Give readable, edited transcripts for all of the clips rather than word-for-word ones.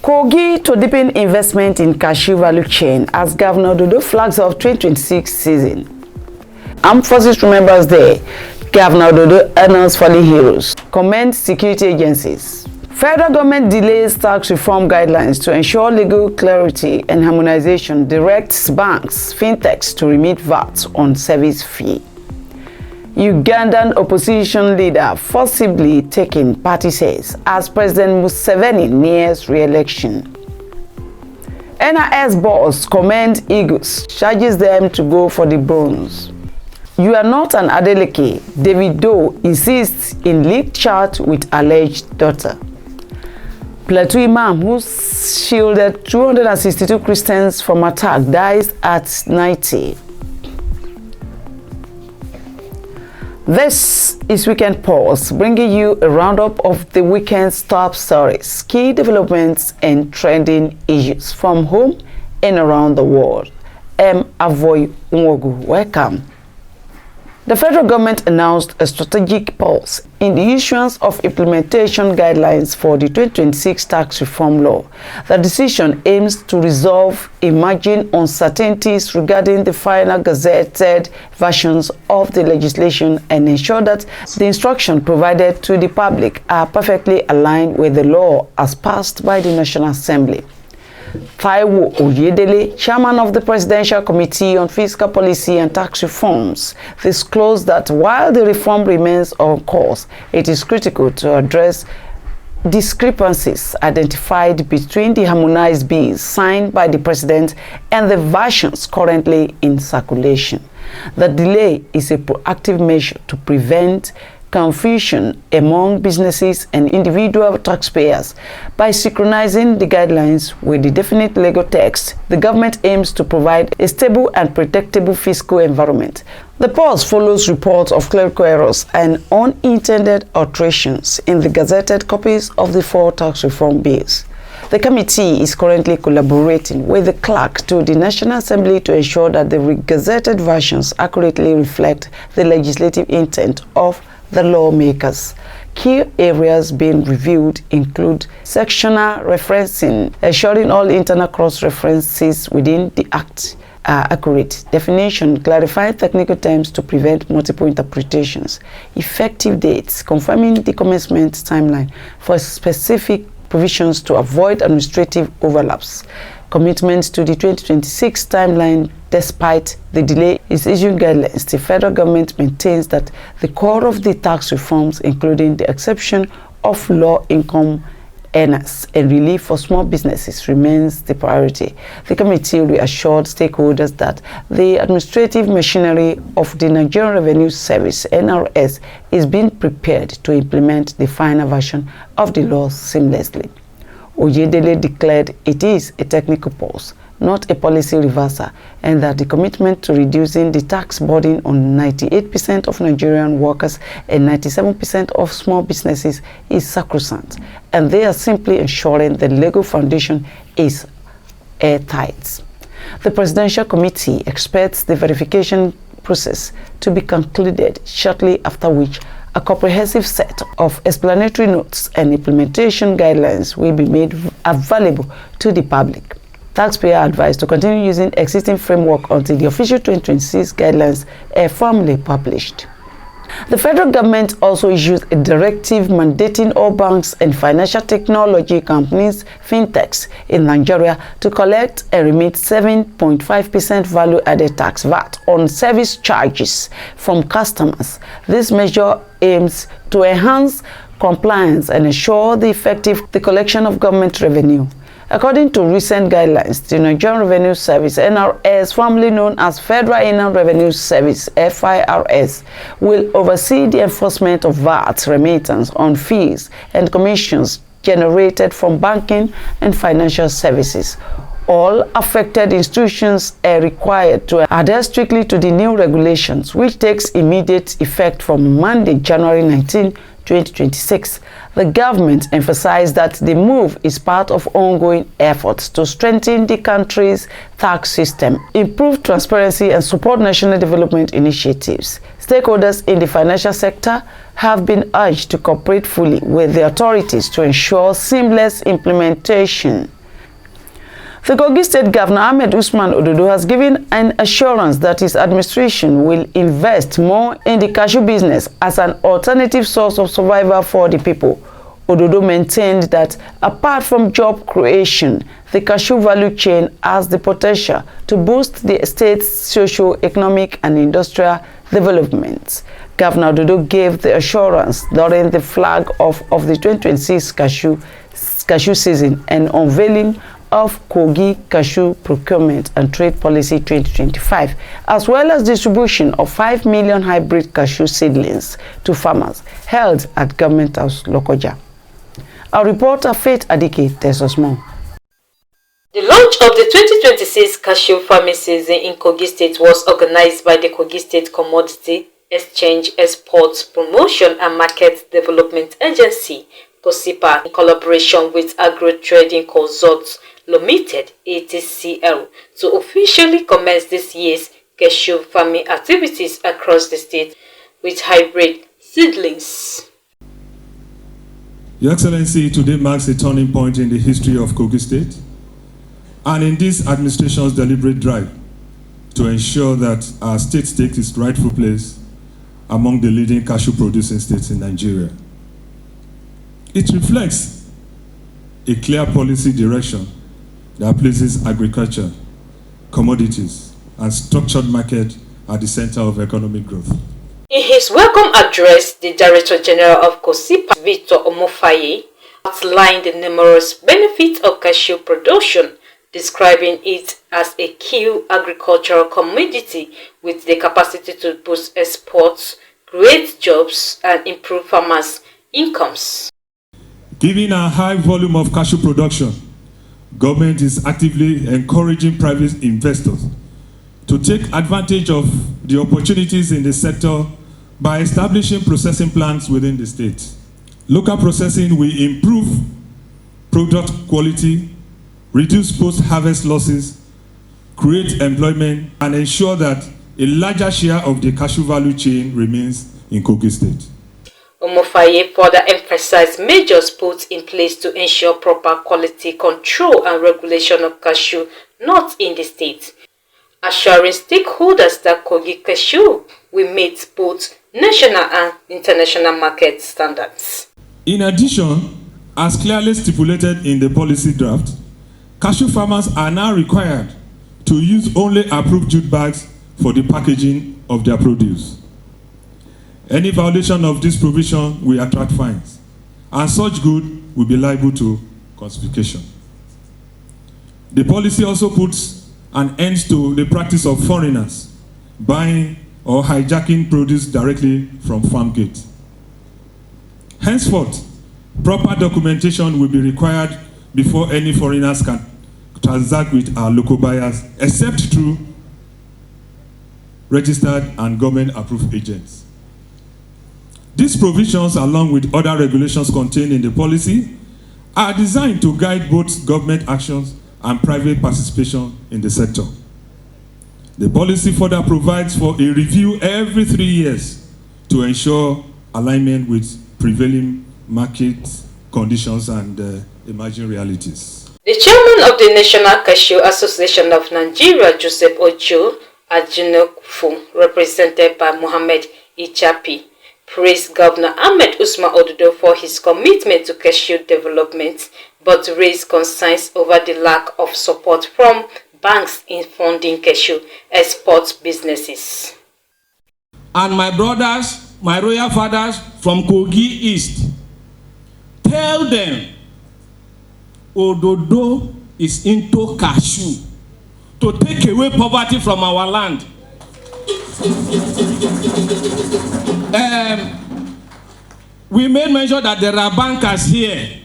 KOGI to deepen investment in cashew value chain as Governor ODODO flags off 2026 season. Armed Forces Remembrance Day, Governor ODODO announced fallen heroes, commends security agencies. Federal government delays tax reform guidelines to ensure legal clarity and harmonization, directs banks, fintechs to remit VAT on service fee. Ugandan opposition leader forcibly taken, party says, as President Museveni nears re-election. NIS boss commends Eagles, charges them to go for the bronze. You are not an Adeleke, Davido insists in leaked chat with alleged daughter. PLATEAU imam who shielded 262 Christians from attack dies at 90. This is Weekend Pulse, bringing you a roundup of the weekend's top stories, key developments and trending issues from home and around the world. Avoy Unwogu, welcome. The federal government announced a strategic pause in the issuance of implementation guidelines for the 2026 tax reform law. The decision aims to resolve emerging uncertainties regarding the final gazetted versions of the legislation and ensure that the instructions provided to the public are perfectly aligned with the law as passed by the National Assembly. Oyedele, chairman of the Presidential Committee on Fiscal Policy and Tax Reforms, disclosed that while the reform remains on course, it is critical to address discrepancies identified between the harmonized bills signed by the President and the versions currently in circulation. The delay is a proactive measure to prevent confusion among businesses and individual taxpayers. By synchronizing the guidelines with the definite legal text, the government aims to provide a stable and predictable fiscal environment. The pause follows reports of clerical errors and unintended alterations in the gazetted copies of the 4 tax reform bills. The committee is currently collaborating with the clerk to the National Assembly to ensure that the gazetted versions accurately reflect the legislative intent of the lawmakers. Key areas being reviewed include sectional referencing, ensuring all internal cross-references within the Act are accurate, definition, clarifying technical terms to prevent multiple interpretations, effective dates, confirming the commencement timeline for specific provisions to avoid administrative overlaps. Commitments to the 2026 timeline. Despite the delay is issuing guidelines, the federal government maintains that the core of the tax reforms, including the exception of low income earners and relief for small businesses, remains the priority. The committee reassured stakeholders that the administrative machinery of the Nigerian Revenue Service (NRS) is being prepared to implement the final version of the law seamlessly. Oyedele declared it is a technical pause, not a policy reversal, and that the commitment to reducing the tax burden on 98% of Nigerian workers and 97% of small businesses is sacrosanct, and they are simply ensuring the legal foundation is airtight. The Presidential Committee expects the verification process to be concluded shortly, after which a comprehensive set of explanatory notes and implementation guidelines will be made available to the public. Taxpayers are advised to continue using existing framework until the official 2026 guidelines are formally published. The federal government also issued a directive mandating all banks and financial technology companies, fintechs, in Nigeria to collect and remit 7.5% value-added tax VAT on service charges from customers. This measure aims to enhance compliance and ensure the effective collection of government revenue. According to recent guidelines, the Nigerian Revenue Service (NRS), formerly known as Federal Inland Revenue Service (FIRS), will oversee the enforcement of VAT remittance on fees and commissions generated from banking and financial services. All affected institutions are required to adhere strictly to the new regulations, which takes immediate effect from Monday, January 19, 2026. The government emphasized that the move is part of ongoing efforts to strengthen the country's tax system, improve transparency, and support national development initiatives. Stakeholders in the financial sector have been urged to cooperate fully with the authorities to ensure seamless implementation. The Kogi State Governor Ahmed Usman Ododo has given an assurance that his administration will invest more in the cashew business as an alternative source of survival for the people. Ododo maintained that apart from job creation, the cashew value chain has the potential to boost the state's socio-economic and industrial development. Governor Ododo gave the assurance during the flag off of the 2026 cashew season and unveiling of KOGI Cashew Procurement and Trade Policy 2025, as well as distribution of 5 million hybrid cashew seedlings to farmers held at Government House, Lokoja. Our reporter Faith Adike tells us more. The launch of the 2026 cashew farming season in Kogi State was organized by the Kogi State Commodity Exchange Exports Promotion and Market Development Agency, COSIPA, in collaboration with Agro Trading Consults Limited, ATCL, to officially commence this year's cashew farming activities across the state with hybrid seedlings. Your Excellency, today marks a turning point in the history of Kogi State and in this administration's deliberate drive to ensure that our state takes its rightful place among the leading cashew producing states in Nigeria. It reflects a clear policy direction that places agriculture, commodities, and structured market at the center of economic growth. In his welcome address, the Director General of COSIPA, Victor Omofaye, outlined the numerous benefits of cashew production, describing it as a key agricultural commodity with the capacity to boost exports, create jobs, and improve farmers' incomes. Given a high volume of cashew production, government is actively encouraging private investors to take advantage of the opportunities in the sector by establishing processing plants within the state. Local processing will improve product quality, reduce post-harvest losses, create employment, and ensure that a larger share of the cashew value chain remains in Kogi State. Omofaye further emphasized measures put in place to ensure proper quality control and regulation of cashew nuts in the state, assuring stakeholders that Kogi cashew will meet both national and international market standards. In addition, as clearly stipulated in the policy draft, cashew farmers are now required to use only approved jute bags for the packaging of their produce. Any violation of this provision will attract fines, and such good will be liable to confiscation. The policy also puts an end to the practice of foreigners buying or hijacking produce directly from farm gate. Henceforth, proper documentation will be required before any foreigners can transact with our local buyers, except through registered and government-approved agents. These provisions, along with other regulations contained in the policy, are designed to guide both government actions and private participation in the sector. The policy further provides for a review every 3 years to ensure alignment with prevailing market conditions and emerging realities. The chairman of the National Cashew Association of Nigeria, Joseph Ojo Ajinokufu, represented by Mohammed Ichapi, praised Governor Ahmed Usman Ododo for his commitment to cashew development, but raised concerns over the lack of support from banks in funding cashew export businesses. And my brothers, my royal fathers from Kogi East, tell them Ododo is into cashew to take away poverty from our land. We made mention that there are bankers here.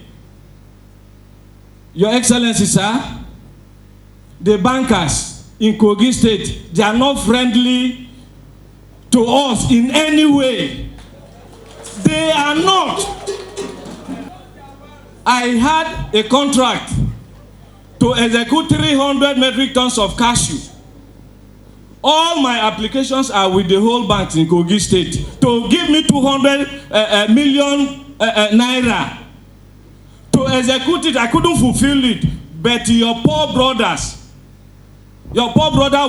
Your Excellency, sir, the bankers in Kogi State, they are not friendly to us in any way. They are not. I had a contract to execute 300 metric tons of cashew. All my applications are with the whole banks in Kogi State to give me 200 million naira. To execute it, I couldn't fulfill it But your poor brother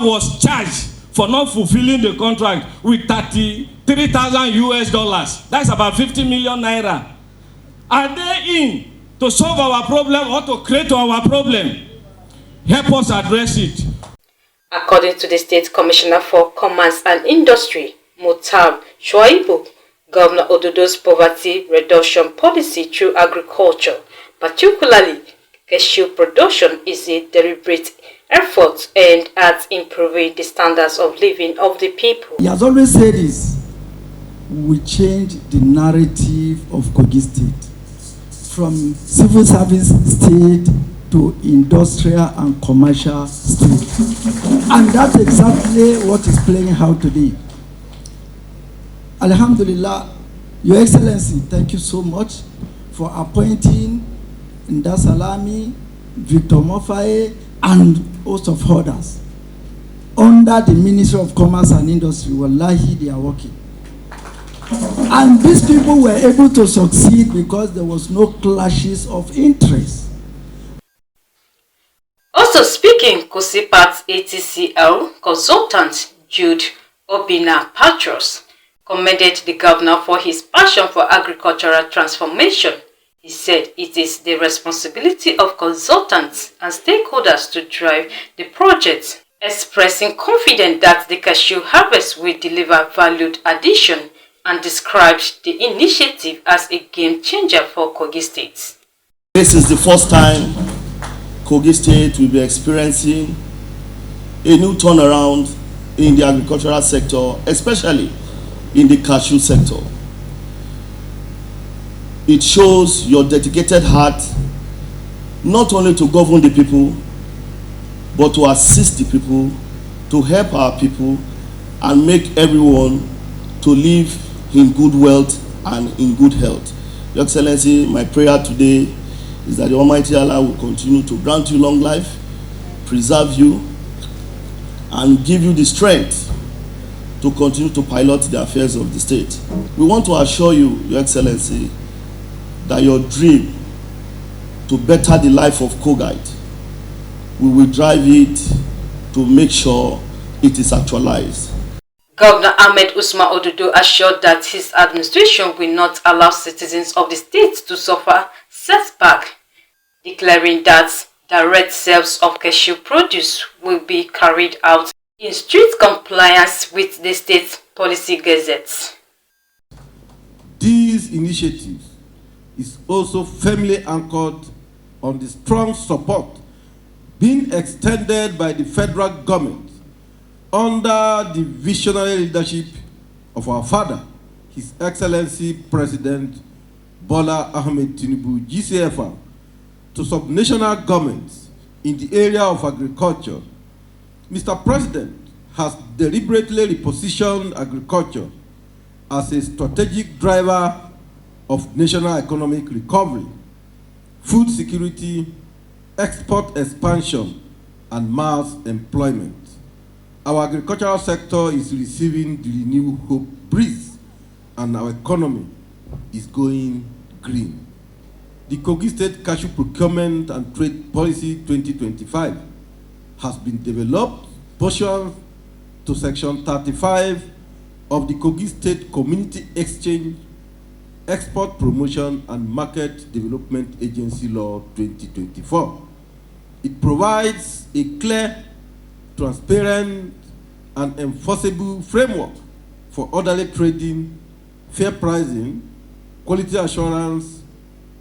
was charged for not fulfilling the contract with 33,000 US dollars. That's about 50 million naira. Are they in to solve our problem or to create our problem? Help us address it. According to the State Commissioner for Commerce and Industry, Mutab Shuaibu, Governor ODODO's poverty reduction policy through agriculture, particularly cashew production, is a deliberate effort aimed at improving the standards of living of the people. He has always said this: we change the narrative of Kogi State from civil service state to industrial and commercial state. And that's exactly what is playing out today. Alhamdulillah, Your Excellency, thank you so much for appointing Ndasalami, Victor Mofae, and host of others under the Ministry of Commerce and Industry. Wallahi, they are working. And these people were able to succeed because there was no clashes of interest. Also speaking, Kosipat ATCL consultant Jude Obina Patros commended the governor for his passion for agricultural transformation. He said it is the responsibility of consultants and stakeholders to drive the project, expressing confidence that the cashew harvest will deliver valued addition, and described the initiative as a game changer for Kogi State. This is the first time Kogi State will be experiencing a new turnaround in the agricultural sector, especially in the cashew sector. It shows your dedicated heart not only to govern the people, but to assist the people, to help our people, and make everyone to live in good wealth and in good health. Your Excellency, my prayer today is that the Almighty Allah will continue to grant you long life, preserve you, and give you the strength to continue to pilot the affairs of the state. We want to assure you, Your Excellency, that your dream to better the life of KOGI, we will drive it to make sure it is actualized. Governor Ahmed Usman Ododo assured that his administration will not allow citizens of the state to suffer setback, declaring that direct sales of cashew produce will be carried out in strict compliance with the state policy gazettes. These initiatives is also firmly anchored on the strong support being extended by the federal government under the visionary leadership of our father, His Excellency President Bola Ahmed Tinubu, GCFR, to subnational governments in the area of agriculture. Mr. President has deliberately repositioned agriculture as a strategic driver of national economic recovery, food security, export expansion, and mass employment. Our agricultural sector is receiving the renewed hope breeze, and our economy is going green. The Kogi State Cashew Procurement and Trade Policy 2025 has been developed pursuant to Section 35 of the Kogi State Community Exchange, Export Promotion and Market Development Agency Law 2024. It provides a clear, transparent, and enforceable framework for orderly trading, fair pricing, quality assurance,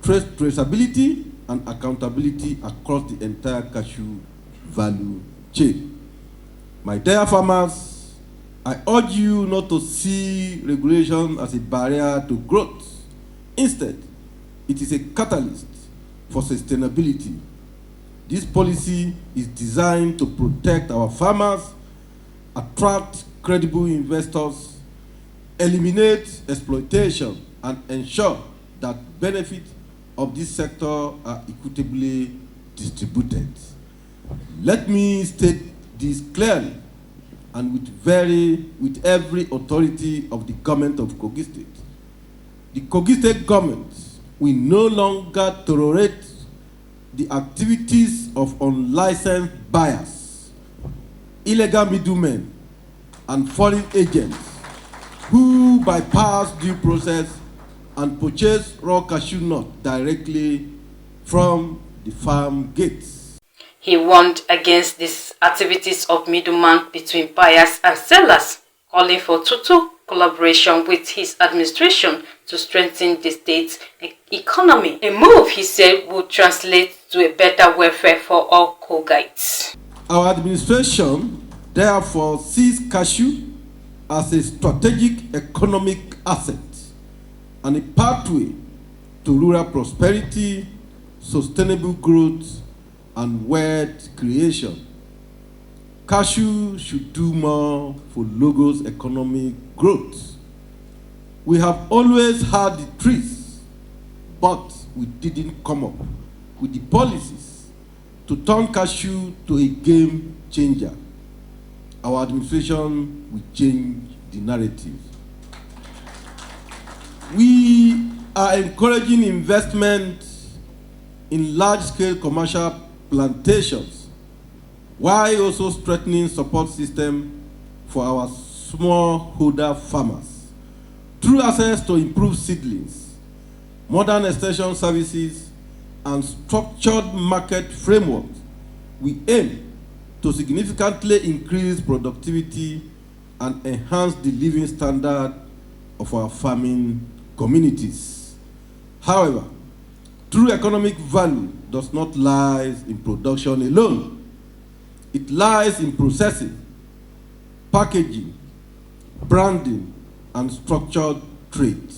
traceability, and accountability across the entire cashew value chain. My dear farmers, I urge you not to see regulation as a barrier to growth. Instead, it is a catalyst for sustainability. This policy is designed to protect our farmers, attract credible investors, eliminate exploitation, and ensure that benefits of this sector are equitably distributed. Let me state this clearly and with every authority of the government of Kogi State. The Kogi State government will no longer tolerate the activities of unlicensed buyers, illegal middlemen, and foreign agents who bypass due process and purchase raw cashew nut directly from the farm gates. He warned against these activities of middlemen between buyers and sellers, calling for total collaboration with his administration to strengthen the state's economy. A move, he said, would translate to a better welfare for all KOGItes. Our administration therefore sees cashew as a strategic economic asset and a pathway to rural prosperity, sustainable growth, and wealth creation. Cashew should do more for Lagos' economic growth. We have always had the trees, but we didn't come up with the policies to turn cashew to a game changer. Our administration will change the narrative. We are encouraging investment in large-scale commercial plantations, while also strengthening support system for our smallholder farmers through access to improved seedlings, modern extension services, and structured market frameworks. We aim to significantly increase productivity and enhance the living standard of our farming communities. However, true economic value does not lie in production alone. It lies in processing, packaging, branding, and structured trade.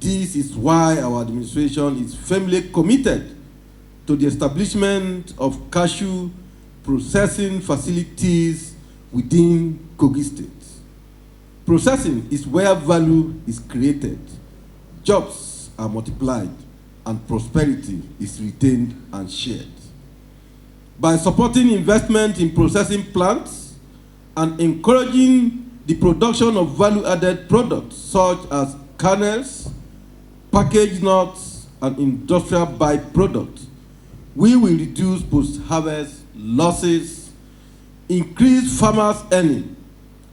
This is why our administration is firmly committed to the establishment of cashew processing facilities within KOGI State. Processing is where value is created, jobs are multiplied, and prosperity is retained and shared. By supporting investment in processing plants and encouraging the production of value-added products such as kernels, packaged nuts, and industrial byproducts, we will reduce post-harvest losses, increase farmers' earnings,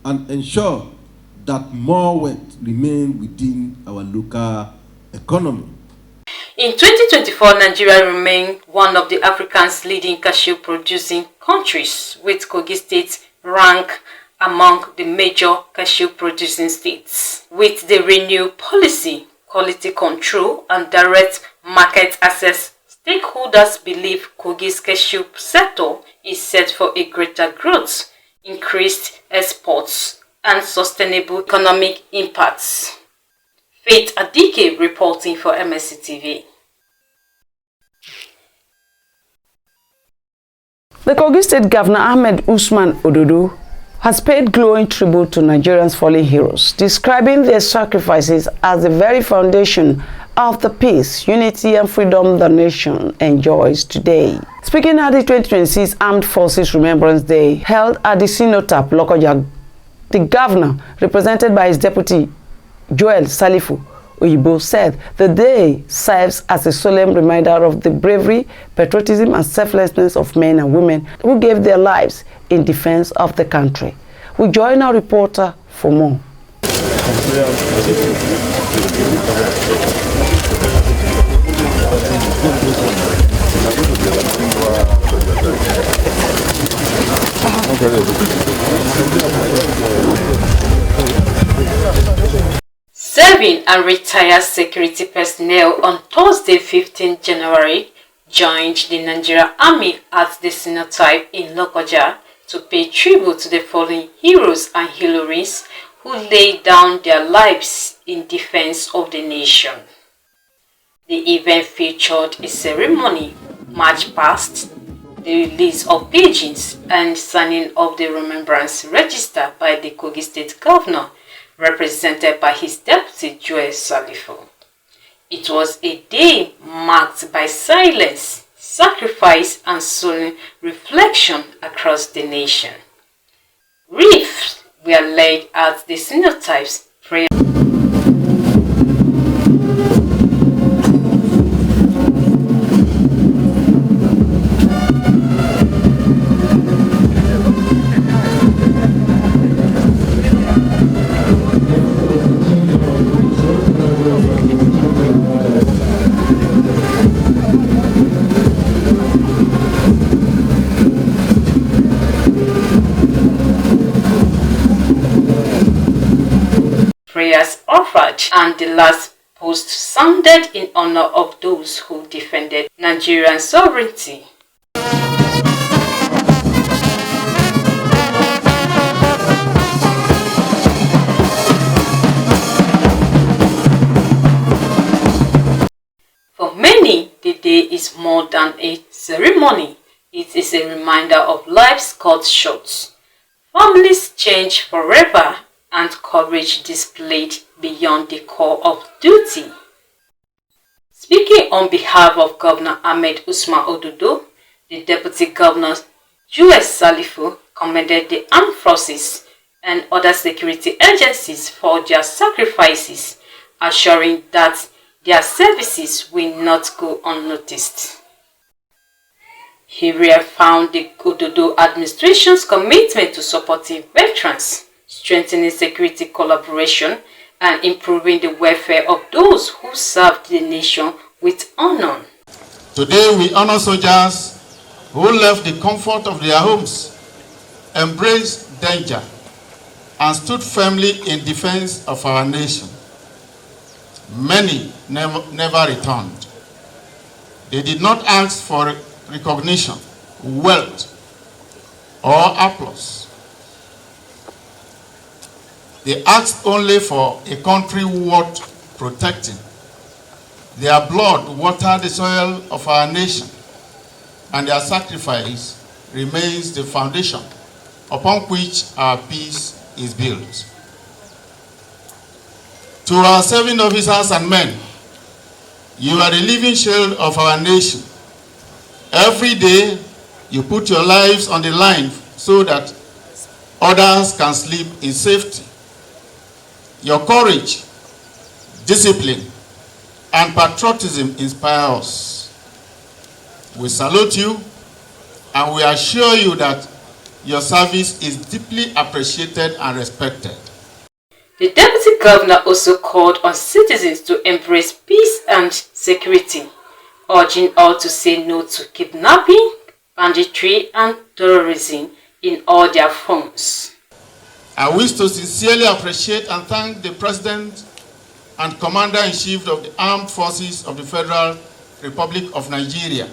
and ensure that more wealth remains within our local economy. In 2024, Nigeria remained one of the Africa's leading cashew producing countries, with KOGI State ranked among the major cashew producing states. With the renewed policy, quality control, and direct market access, stakeholders believe KOGI's cashew sector is set for a greater growth, increased exports, and sustainable economic impacts. Faith Adike reporting for MSC TV. The KOGI State Governor Ahmed Usman ODODO has paid glowing tribute to Nigerians' fallen heroes, describing their sacrifices as the very foundation of the peace, unity, and freedom the nation enjoys today. Speaking at the 2026 Armed Forces Remembrance Day held at the Cenotaph, Lokoja, the governor, represented by his deputy Joel Salifu OGBO, said the day serves as a solemn reminder of the bravery, patriotism, and selflessness of men and women who gave their lives in defense of the country. We join our reporter for more. Serving and retired security personnel on Thursday, 15 January, joined the Nigerian Army at the Cenotaph in Lokoja to pay tribute to the fallen heroes and heroines who laid down their lives in defense of the nation. The event featured a ceremony, march past, the release of pageants, and signing of the remembrance register by the KOGI State Governor, represented by his deputy Joel Salifu. It was a day marked by silence, sacrifice, and solemn reflection across the nation. Wreaths were laid at the Cenotaph's prayer. prayers offered, and the last post sounded in honor of those who defended Nigerian sovereignty. For many, the day is more than a ceremony. It is a reminder of life's cut short, families changed forever, and courage displayed beyond the call of duty. Speaking on behalf of Governor Ahmed Usman Ododo, the Deputy Governor U.S. Salifu commended the armed forces and other security agencies for their sacrifices, assuring that their services will not go unnoticed. He reaffirmed the Ododo administration's commitment to supporting veterans, strengthening security collaboration, and improving the welfare of those who served the nation with honor. Today we honor soldiers who left the comfort of their homes, embraced danger, and stood firmly in defense of our nation. Many never returned. They did not ask for recognition, wealth, or applause. They asked only for a country worth protecting. Their blood watered the soil of our nation, and their sacrifice remains the foundation upon which our peace is built. To our serving officers and men, you are the living shield of our nation. Every day, you put your lives on the line so that others can sleep in safety. Your courage, discipline, and patriotism inspire us. We salute you, and we assure you that your service is deeply appreciated and respected. The Deputy Governor also called on citizens to embrace peace and security, urging all to say no to kidnapping, banditry, and terrorism in all their forms. I wish to sincerely appreciate and thank the President and Commander-in-Chief of the Armed Forces of the Federal Republic of Nigeria,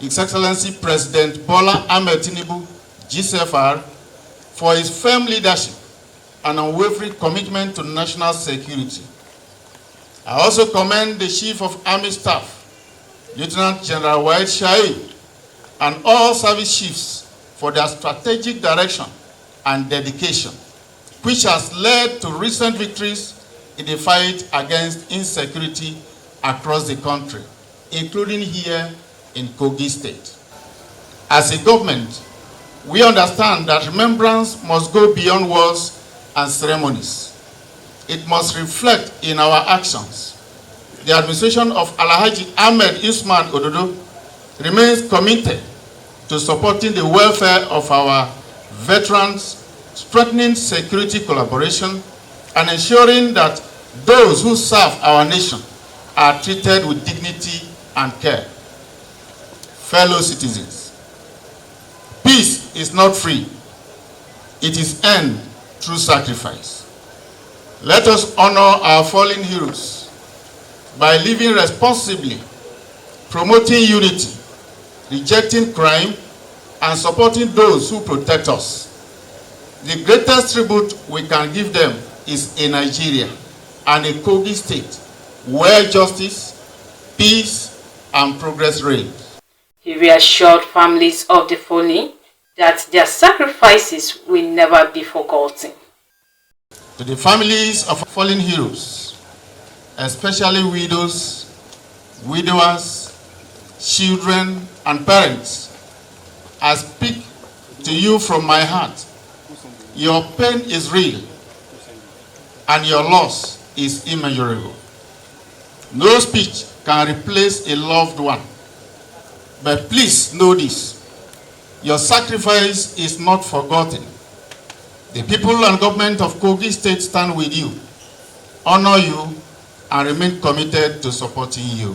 His Excellency President Bola Ahmed Tinubu, GCFR, for his firm leadership and unwavering commitment to national security. I also commend the Chief of Army Staff, Lieutenant General Wahid Shaibu, and all service chiefs for their strategic direction and dedication, which has led to recent victories in the fight against insecurity across the country, including here in KOGI State. As a government, we understand that remembrance must go beyond words and ceremonies. It must reflect in our actions. The administration of Alhaji Ahmed Usman Ododo remains committed to supporting the welfare of our veterans, strengthening security collaboration, and ensuring that those who serve our nation are treated with dignity and care. Fellow citizens, peace is not free. It is earned through sacrifice. Let us honor our fallen heroes by living responsibly, promoting unity, rejecting crime, and supporting those who protect us. The greatest tribute we can give them is a Nigeria and a KOGI state where justice, peace, and progress reign. He reassured families of the fallen that their sacrifices will never be forgotten. To the families of fallen heroes, especially widows, widowers, children, and parents, I speak to you from my heart. Your pain is real, and your loss is immeasurable. No speech can replace a loved one. But please know this, your sacrifice is not forgotten. The people and government of KOGI State stand with you, honor you, and remain committed to supporting you.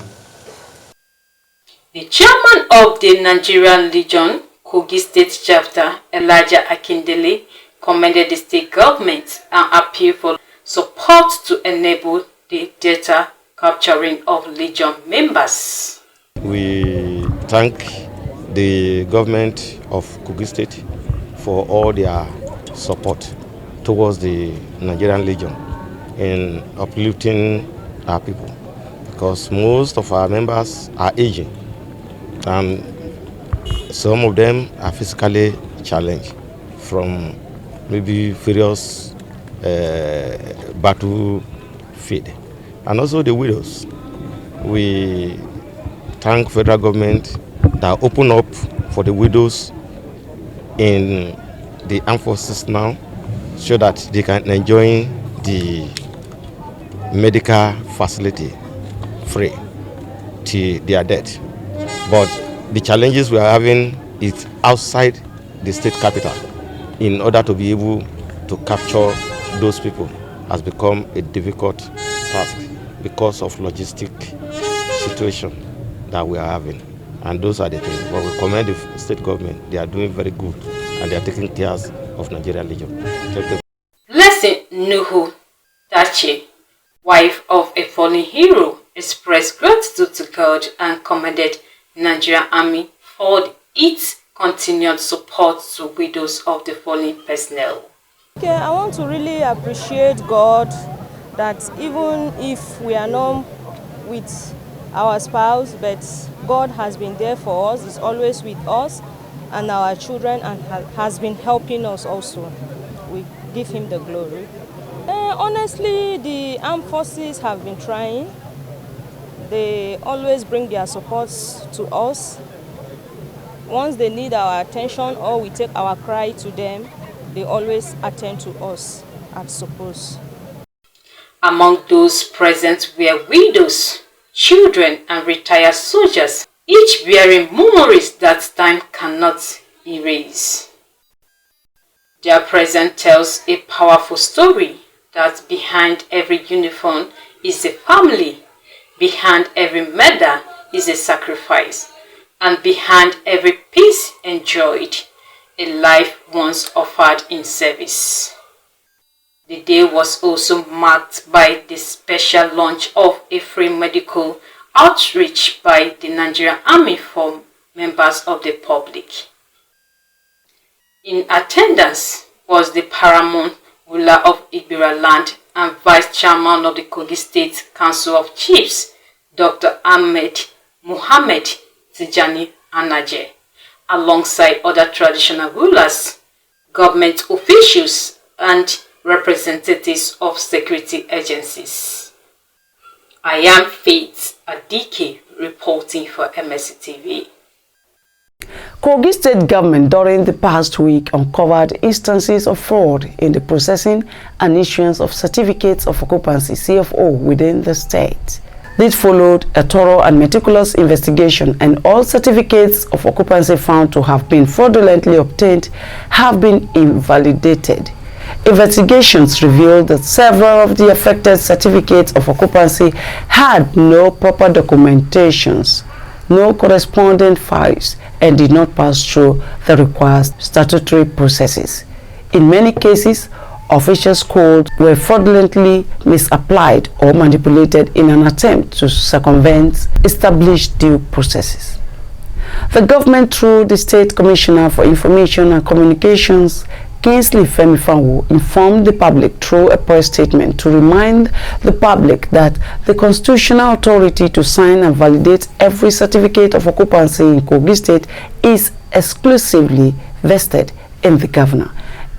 The chairman of the Nigerian Legion, KOGI State Chapter, Elijah Akindele, commended the state government and appealed for support court to enable the data capturing of Legion members. We thank the government of Kogi State for all their support towards the Nigerian Legion in uplifting our people, because most of our members are aging and some of them are physically challenged from maybe various battlefield, and also the widows. We thank federal government that open up for the widows in the armed forces now, so that they can enjoy the medical facility free till their death. But the challenges we are having is outside the state capital. In order to be able to capture those people has become a difficult task because of logistic situation that we are having. And those are the things. But we commend the state government. They are doing very good and they are taking care of Nigerian Legion. Blessing Nuhu Tachi, wife of a fallen hero, expressed gratitude to God and commended Nigerian Army for its continued support to widows of the fallen personnel. Okay, I want to really appreciate God that even if we are not with our spouse, but God has been there for us, is always with us and our children, and has been helping us also. We give him the glory. Honestly, the armed forces have been trying. They always bring their support to us. Once they need our attention or we take our cry to them, they always attend to us as supposed. Among those present were widows, children, and retired soldiers, each bearing memories that time cannot erase. Their presence tells a powerful story that behind every uniform is a family, behind every medal is a sacrifice, and behind every peace enjoyed, a life once offered in service. The day was also marked by the special launch of a free medical outreach by the Nigerian Army for members of the public. In attendance was the paramount ruler of Ibira land and vice chairman of the Kogi State Council of Chiefs, Dr. Ahmed Muhammad Tijani Anaje, alongside other traditional rulers, government officials, and representatives of security agencies. I am Faith Adike reporting for MSC TV. Kogi State government during the past week uncovered instances of fraud in the processing and issuance of certificates of occupancy (CFO) within the state. This followed a thorough and meticulous investigation, and all certificates of occupancy found to have been fraudulently obtained have been invalidated. Investigations revealed that several of the affected certificates of occupancy had no proper documentations, no corresponding files, and did not pass through the required statutory processes. In many cases, officials' codes were fraudulently misapplied or manipulated in an attempt to circumvent established due processes. The government, through the State Commissioner for Information and Communications, Kingsley Femifanwo, informed the public through a press statement to remind the public that the constitutional authority to sign and validate every certificate of occupancy in Kogi State is exclusively vested in the governor,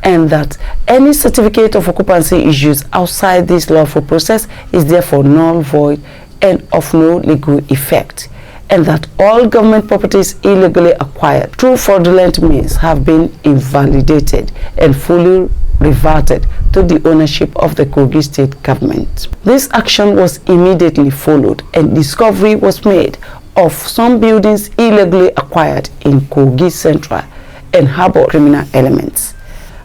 and that any certificate of occupancy issued outside this lawful process is therefore null, void, and of no legal effect, and that all government properties illegally acquired through fraudulent means have been invalidated and fully reverted to the ownership of the Kogi State government. This action was immediately followed, and discovery was made of some buildings illegally acquired in Kogi Central and harbor criminal elements.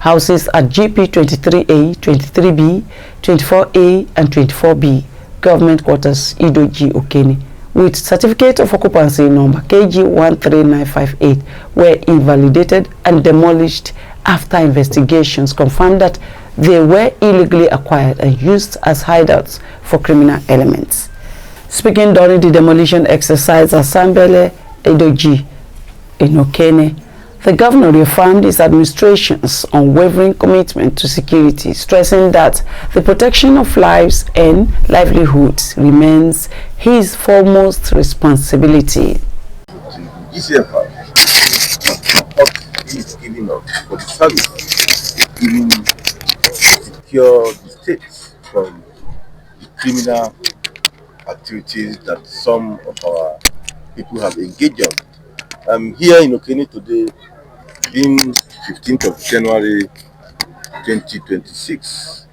Houses at GP 23A, 23B, 24A, and 24B, government quarters Idoji Okene, with certificate of occupancy number KG 13958 were invalidated and demolished after investigations confirmed that they were illegally acquired and used as hideouts for criminal elements. Speaking during the demolition exercise at Sambele Edoji in Okene, the governor reaffirmed his administration's unwavering commitment to security, stressing that the protection of lives and livelihoods remains his foremost responsibility. This effort is giving up for the service, giving secure the states from the criminal activities that some of our people have engaged on. I'm here in Okene today, being 15th of January 2026.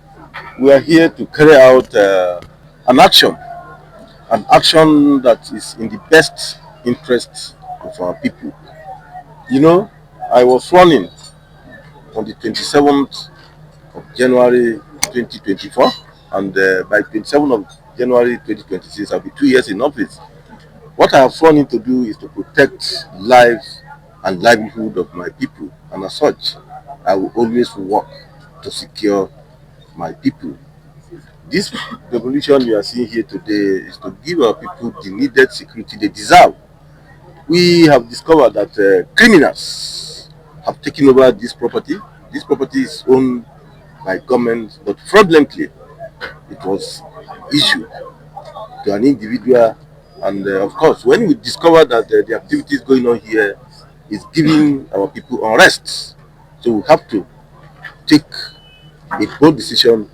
We are here to carry out an action that is in the best interest of our people. You know, I was sworn in on the 27th of January 2024, and by 27th of January 2026, I'll be 2 years in office. What I have sworn in to do is to protect lives and livelihood of my people, and as such, I will always work to secure my people. This revolution you are seeing here today is to give our people the needed security they deserve. We have discovered that criminals have taken over this property. This property is owned by government, but fraudulently it was issued to an individual. And of course, when we discover that the activities going on here is giving our people unrest, so we have to take a bold decision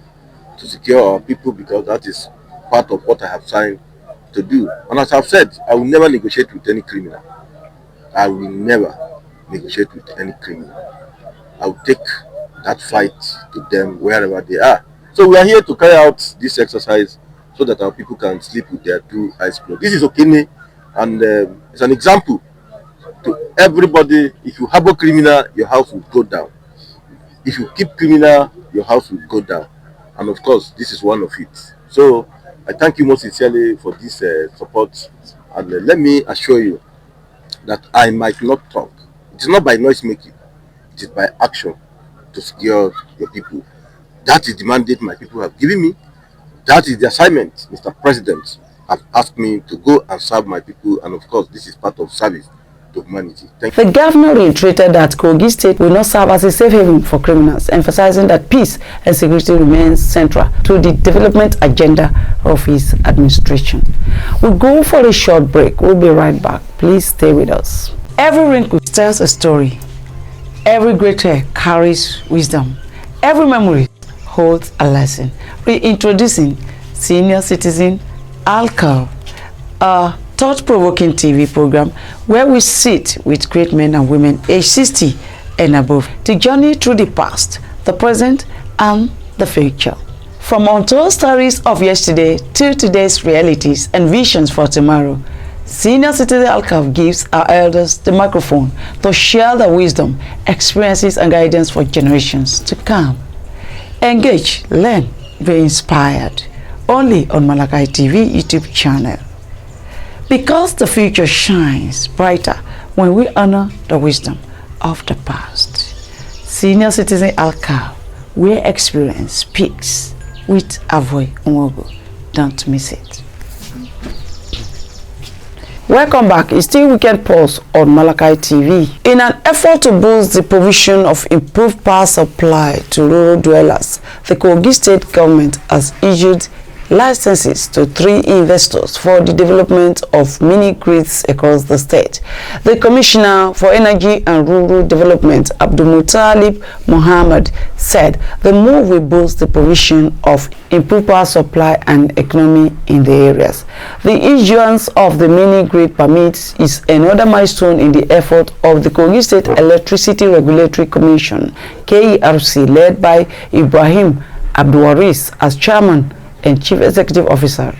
to secure our people, because that is part of what I have signed to do. And as I've said, I will never negotiate with any criminal. I will never negotiate with any criminal. I will take that fight to them wherever they are. So we are here to carry out this exercise so that our people can sleep with their two eyes closed. This is Okene, and it's an example to everybody. If you harbor criminal, your house will go down. If you keep criminal, your house will go down. And of course, this is one of it. So I thank you most sincerely for this support. And let me assure you that I might not talk. It is not by noise making. It is by action to secure your people. That is the mandate my people have given me. That is the assignment Mr. President have asked me to go and serve my people. And of course, this is part of service to humanity. Thank you. The governor reiterated that KOGI State will not serve as a safe haven for criminals, emphasizing that peace and security remains central to the development agenda of his administration. We'll go for a short break. We'll be right back. Please stay with us. Every wrinkle tells a story. Every great hair carries wisdom. Every memory holds a lesson. Reintroducing Senior Citizen Alcohol, a thought-provoking TV program where we sit with great men and women aged 60 and above to journey through the past, the present, and the future. From untold stories of yesterday to today's realities and visions for tomorrow, Senior Citizen Alcohol gives our elders the microphone to share their wisdom, experiences, and guidance for generations to come. Engage, learn, be inspired. Only on Malachi TV YouTube channel. Because the future shines brighter when we honor the wisdom of the past. Senior Citizen Alcohol, where experience speaks with Avoy Onwogo. Don't miss it. Welcome back. It's still Weekend Pulse on Malachi TV. In an effort to boost the provision of improved power supply to rural dwellers, the KOGI State government has issued licenses to 3 investors for the development of mini-grids across the state. The Commissioner for Energy and Rural Development, Abdulmutalib Mohammed, said the move will boost the provision of improved power supply and economy in the areas. The issuance of the mini-grid permits is another milestone in the effort of the KOGI State Electricity Regulatory Commission, KERC, led by Ibrahim Abdulwaris as chairman and Chief Executive Officer.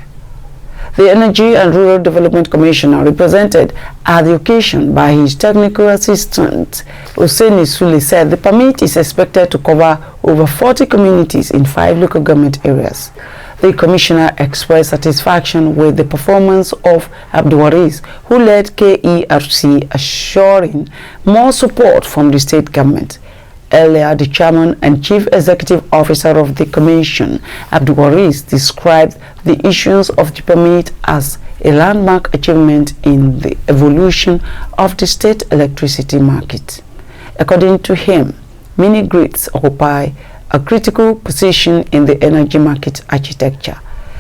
The Energy and Rural Development Commissioner, represented at the occasion by his technical assistant, Hussein Sule, said the permit is expected to cover over 40 communities in 5 local government areas. The Commissioner expressed satisfaction with the performance of Abdulwaris, who led KERC, assuring more support from the state government. Earlier, the chairman and chief executive officer of the commission, Abdulwaris, described the issuance of the permit as a landmark achievement in the evolution of the state electricity market. According to him, mini grids occupy a critical position in the energy market architecture,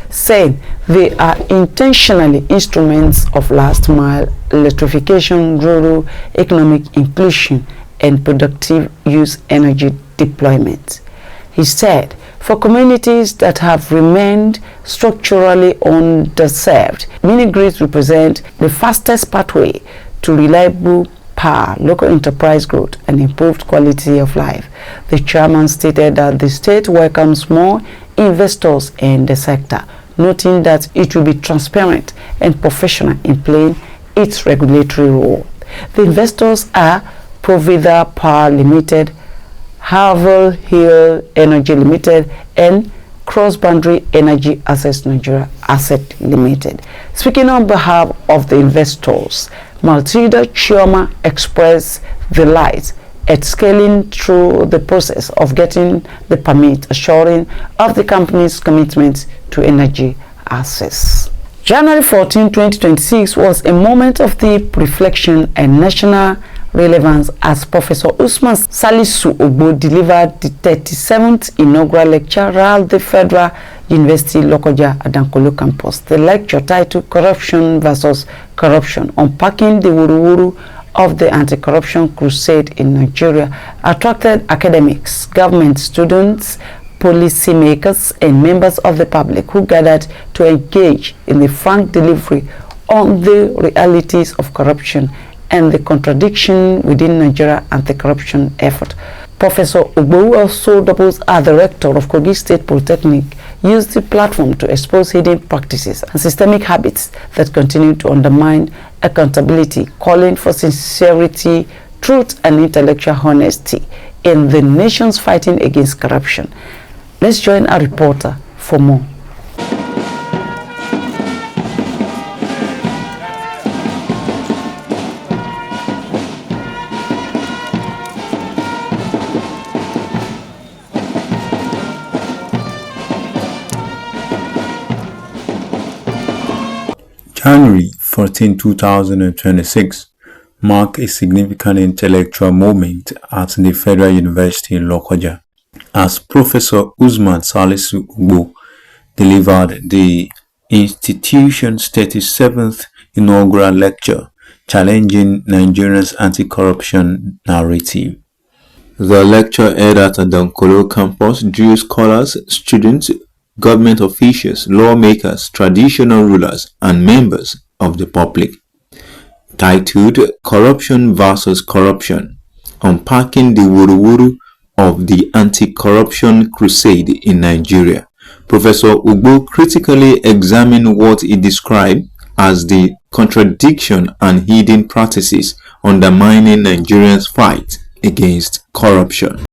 saying they are intentionally instruments of last-mile electrification, rural economic inclusion, and productive use energy deployment. He said, for communities that have remained structurally underserved, mini grids represent the fastest pathway to reliable power, local enterprise growth, and improved quality of life. The chairman stated that the state welcomes more investors in the sector, noting that it will be transparent and professional in playing its regulatory role. The investors are Provida Power Limited, Havel Hill Energy Limited, and Cross-Boundary Energy Assets Nigeria Asset Limited. Speaking on behalf of the investors, Matilda Chioma expressed delight at scaling through the process of getting the permit, assuring of the company's commitment to energy access. January 14, 2026 was a moment of deep reflection and national relevance as Professor Usman Salisu Ogbo delivered the 37th inaugural lecture at the Federal University Lokoja Adankolo campus. The lecture, titled Corruption versus Corruption, Unpacking the WURU of the Anti-Corruption Crusade in Nigeria, attracted academics, government students, policymakers, and members of the public who gathered to engage in the frank delivery on the realities of corruption and the contradiction within Nigeria anti-corruption effort. Professor Ogbo, who also doubles as the rector of KOGI State Polytechnic, used the platform to expose hidden practices and systemic habits that continue to undermine accountability, calling for sincerity, truth, and intellectual honesty in the nation's fighting against corruption. Let's join our reporter for more. January 14, 2026 marked a significant intellectual moment at the Federal University in Lokoja as Professor Usman Salisu Ogbo delivered the institution's 37th inaugural lecture challenging Nigeria's anti-corruption narrative. The lecture held at Adankolo campus drew scholars, students, government officials, lawmakers, traditional rulers, and members of the public. Titled Corruption versus Corruption, Unpacking the WURU of the Anti-Corruption Crusade in Nigeria, Professor Ogbo critically examined what he described as the contradiction and hidden practices undermining Nigeria's fight against corruption.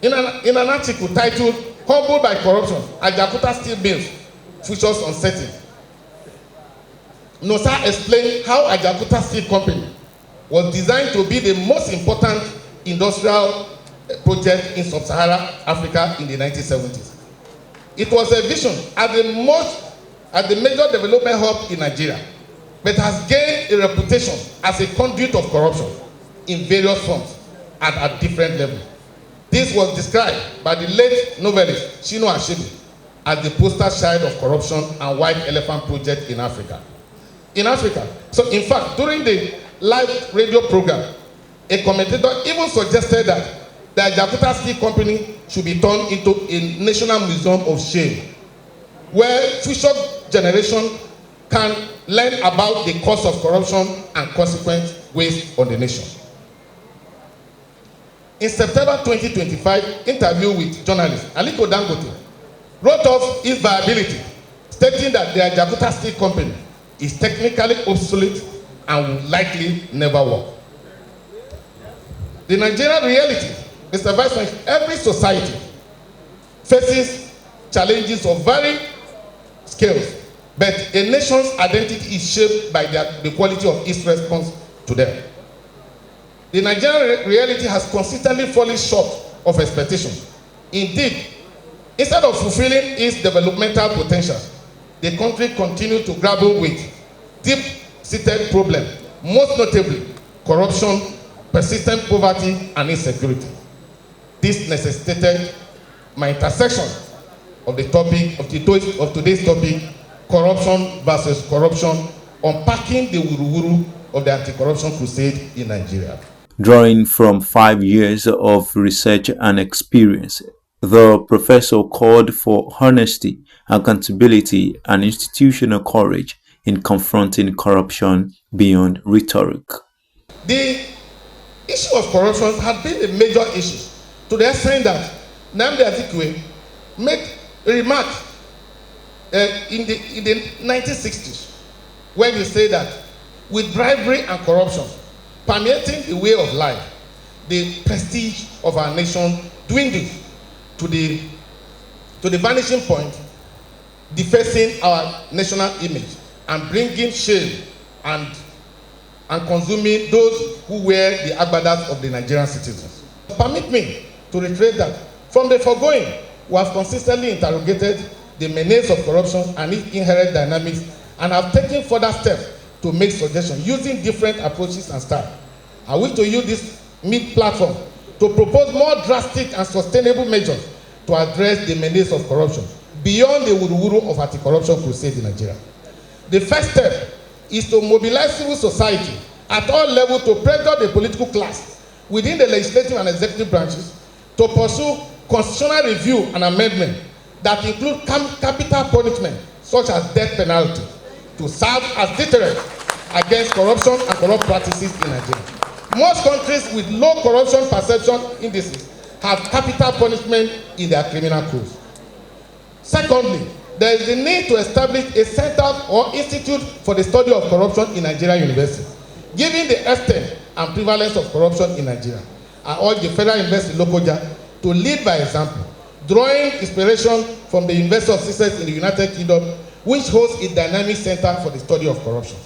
In an article titled Humbled by Corruption, Ajakuta Steel Mills Futures Uncertain, Nosa explained how Ajakuta Steel Company was designed to be the most important industrial project in sub-Saharan Africa in the 1970s. It was a vision at the major development hub in Nigeria, but has gained a reputation as a conduit of corruption in various forms and at different levels. This was described by the late novelist Chinua Achebe as the poster child of corruption and white elephant project in Africa. So in fact, during the live radio program, a commentator even suggested that the Ajakuta Steel Company should be turned into a national museum of shame, where future generations can learn about the cause of corruption and consequent waste on the nation. In September 2025, interview with journalist Aliko Dangote wrote off its viability, stating that the Ajakuta Steel Company is technically obsolete and will likely never work. The Nigerian reality, Mr. Vice President, every society faces challenges of varying scales, but a nation's identity is shaped by the quality of its response to them. The Nigerian reality has consistently fallen short of expectations. Indeed, instead of fulfilling its developmental potential, the country continues to grapple with deep-seated problems, most notably corruption, persistent poverty, and insecurity. This necessitated my intersection of the topic of today's topic, corruption versus corruption, unpacking the WURU of the anti-corruption crusade in Nigeria. Drawing from 5 years of research and experience, the professor called for honesty, accountability, and institutional courage in confronting corruption beyond rhetoric. The issue of corruption has been a major issue to the extent that Nnamdi Azikiwe made a remark in the 1960s when he said that with bribery and corruption permeating the way of life, the prestige of our nation dwindled to the vanishing point, defacing our national image and bringing shame and consuming those who wear the agbadas of the Nigerian citizens. Permit me to reiterate that from the foregoing, we have consistently interrogated the menace of corruption and its inherent dynamics and have taken further steps to make suggestions using different approaches and styles. I wish to use this platform to propose more drastic and sustainable measures to address the menace of corruption beyond the WURU of anti-corruption crusade in Nigeria. The first step is to mobilize civil society at all levels to pressure the political class within the legislative and executive branches to pursue constitutional review and amendment that include capital punishment such as death penalty to serve as deterrent against corruption and corrupt practices in Nigeria. Most countries with low corruption perception indices have capital punishment in their criminal codes. Secondly, there is the need to establish a center or institute for the study of corruption in Nigerian universities. Given the extent and prevalence of corruption in Nigeria, I urge the Federal University Lokoja to lead by example, drawing inspiration from the University of Sussex in the United Kingdom, which hosts a dynamic center for the study of corruption.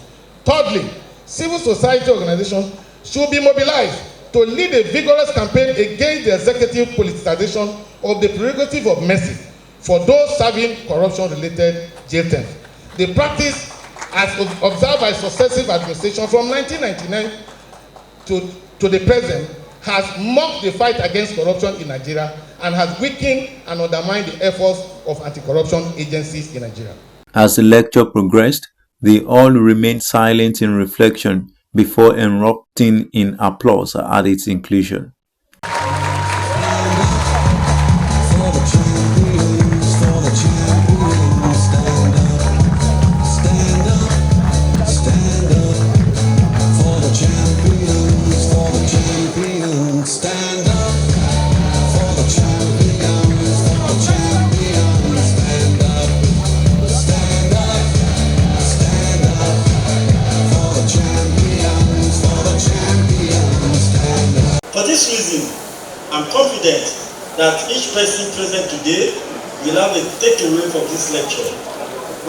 Thirdly, civil society organizations should be mobilized to lead a vigorous campaign against the executive politicization of the prerogative of mercy for those serving corruption-related jail terms. The practice, as observed by successive administrations from 1999 to the present, has mocked the fight against corruption in Nigeria and has weakened and undermined the efforts of anti-corruption agencies in Nigeria. As the lecture progressed, they all remained silent in reflection before erupting in applause at its conclusion. For this reason, I'm confident that each person present today will have a takeaway from this lecture,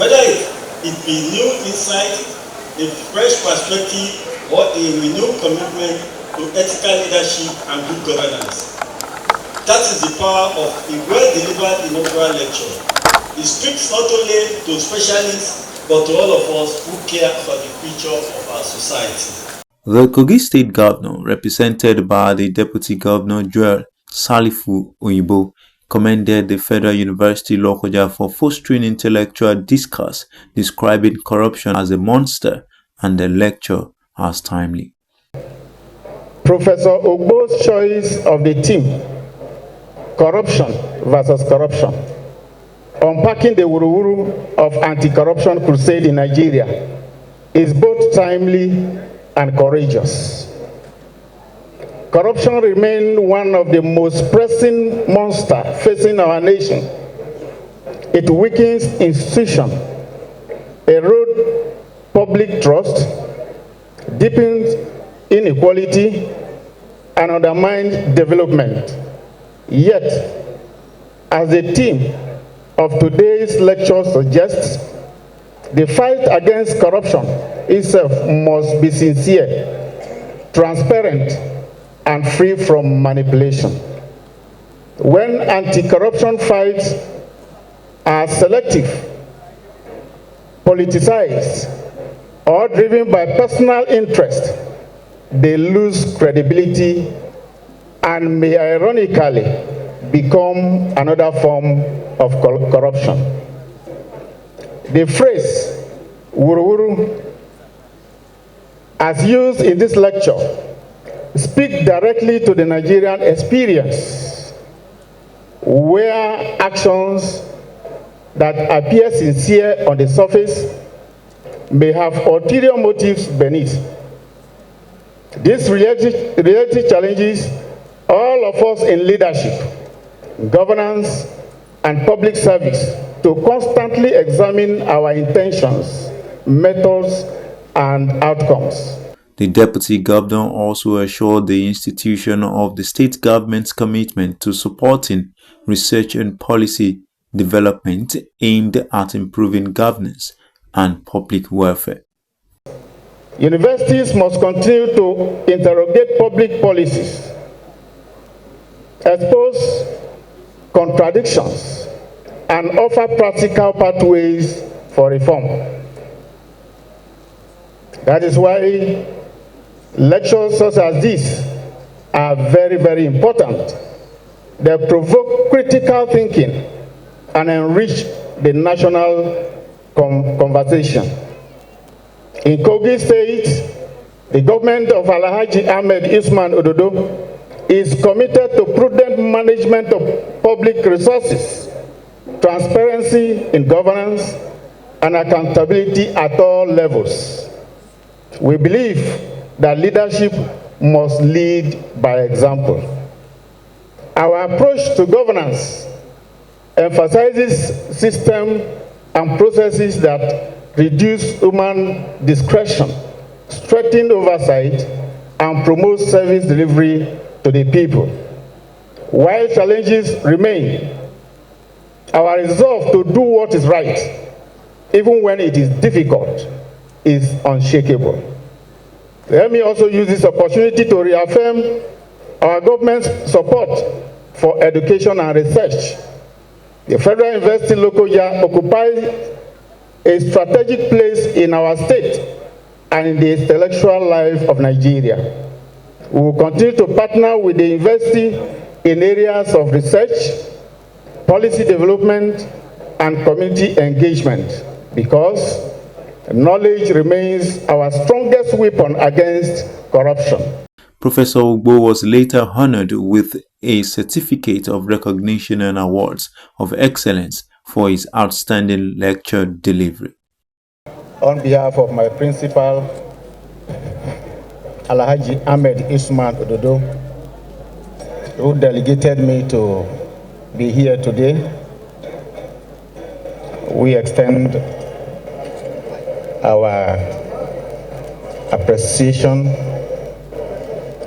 whether it be new insight, a fresh perspective, or a renewed commitment to ethical leadership and good governance. That is the power of a well-delivered inaugural lecture. It speaks not only to specialists, but to all of us who care for the future of our society. The Kogi State Governor, represented by the Deputy Governor Joel Salifu Oyibo, commended the Federal University Lokoja for fostering intellectual discourse, describing corruption as a monster and the lecture as timely. Professor Ogbo's choice of the theme, corruption versus corruption, unpacking the WURU of anti-corruption crusade in Nigeria, is both timely and courageous. Corruption remains one of the most pressing monsters facing our nation. It weakens institutions, erodes public trust, deepens inequality, and undermines development. Yet, as the theme of today's lecture suggests, the fight against corruption itself must be sincere, transparent, and free from manipulation. When anti-corruption fights are selective, politicized, or driven by personal interest, they lose credibility and may ironically become another form of corruption. The phrase "WURU," as used in this lecture, speaks directly to the Nigerian experience, where actions that appear sincere on the surface may have ulterior motives beneath. This reality challenges all of us in leadership, governance, and public service to constantly examine our intentions, methods, and outcomes. The Deputy Governor also assured the institution of the state government's commitment to supporting research and policy development aimed at improving governance and public welfare. Universities must continue to interrogate public policies, expose contradictions, and offer practical pathways for reform. That is why lectures such as this are very, very important. They provoke critical thinking and enrich the national conversation. In KOGI State, the government of Alhaji Ahmed Usman ODODO is committed to prudent management of public resources, transparency in governance, and accountability at all levels. We believe that leadership must lead by example. Our approach to governance emphasizes systems and processes that reduce human discretion, strengthen oversight, and promote service delivery to the people. While challenges remain, our resolve to do what is right, even when it is difficult, is unshakable. Let me also use this opportunity to reaffirm our government's support for education and research. The Federal University Lokoja occupies a strategic place in our state and in the intellectual life of Nigeria. We will continue to partner with the university in areas of research, policy development, and community engagement because knowledge remains our strongest weapon against corruption. Professor OGBO was later honored with a certificate of recognition and awards of excellence for his outstanding lecture delivery. On behalf of my principal, Alhaji Ahmed Usman ODODO, who delegated me to be here today, we extend our appreciation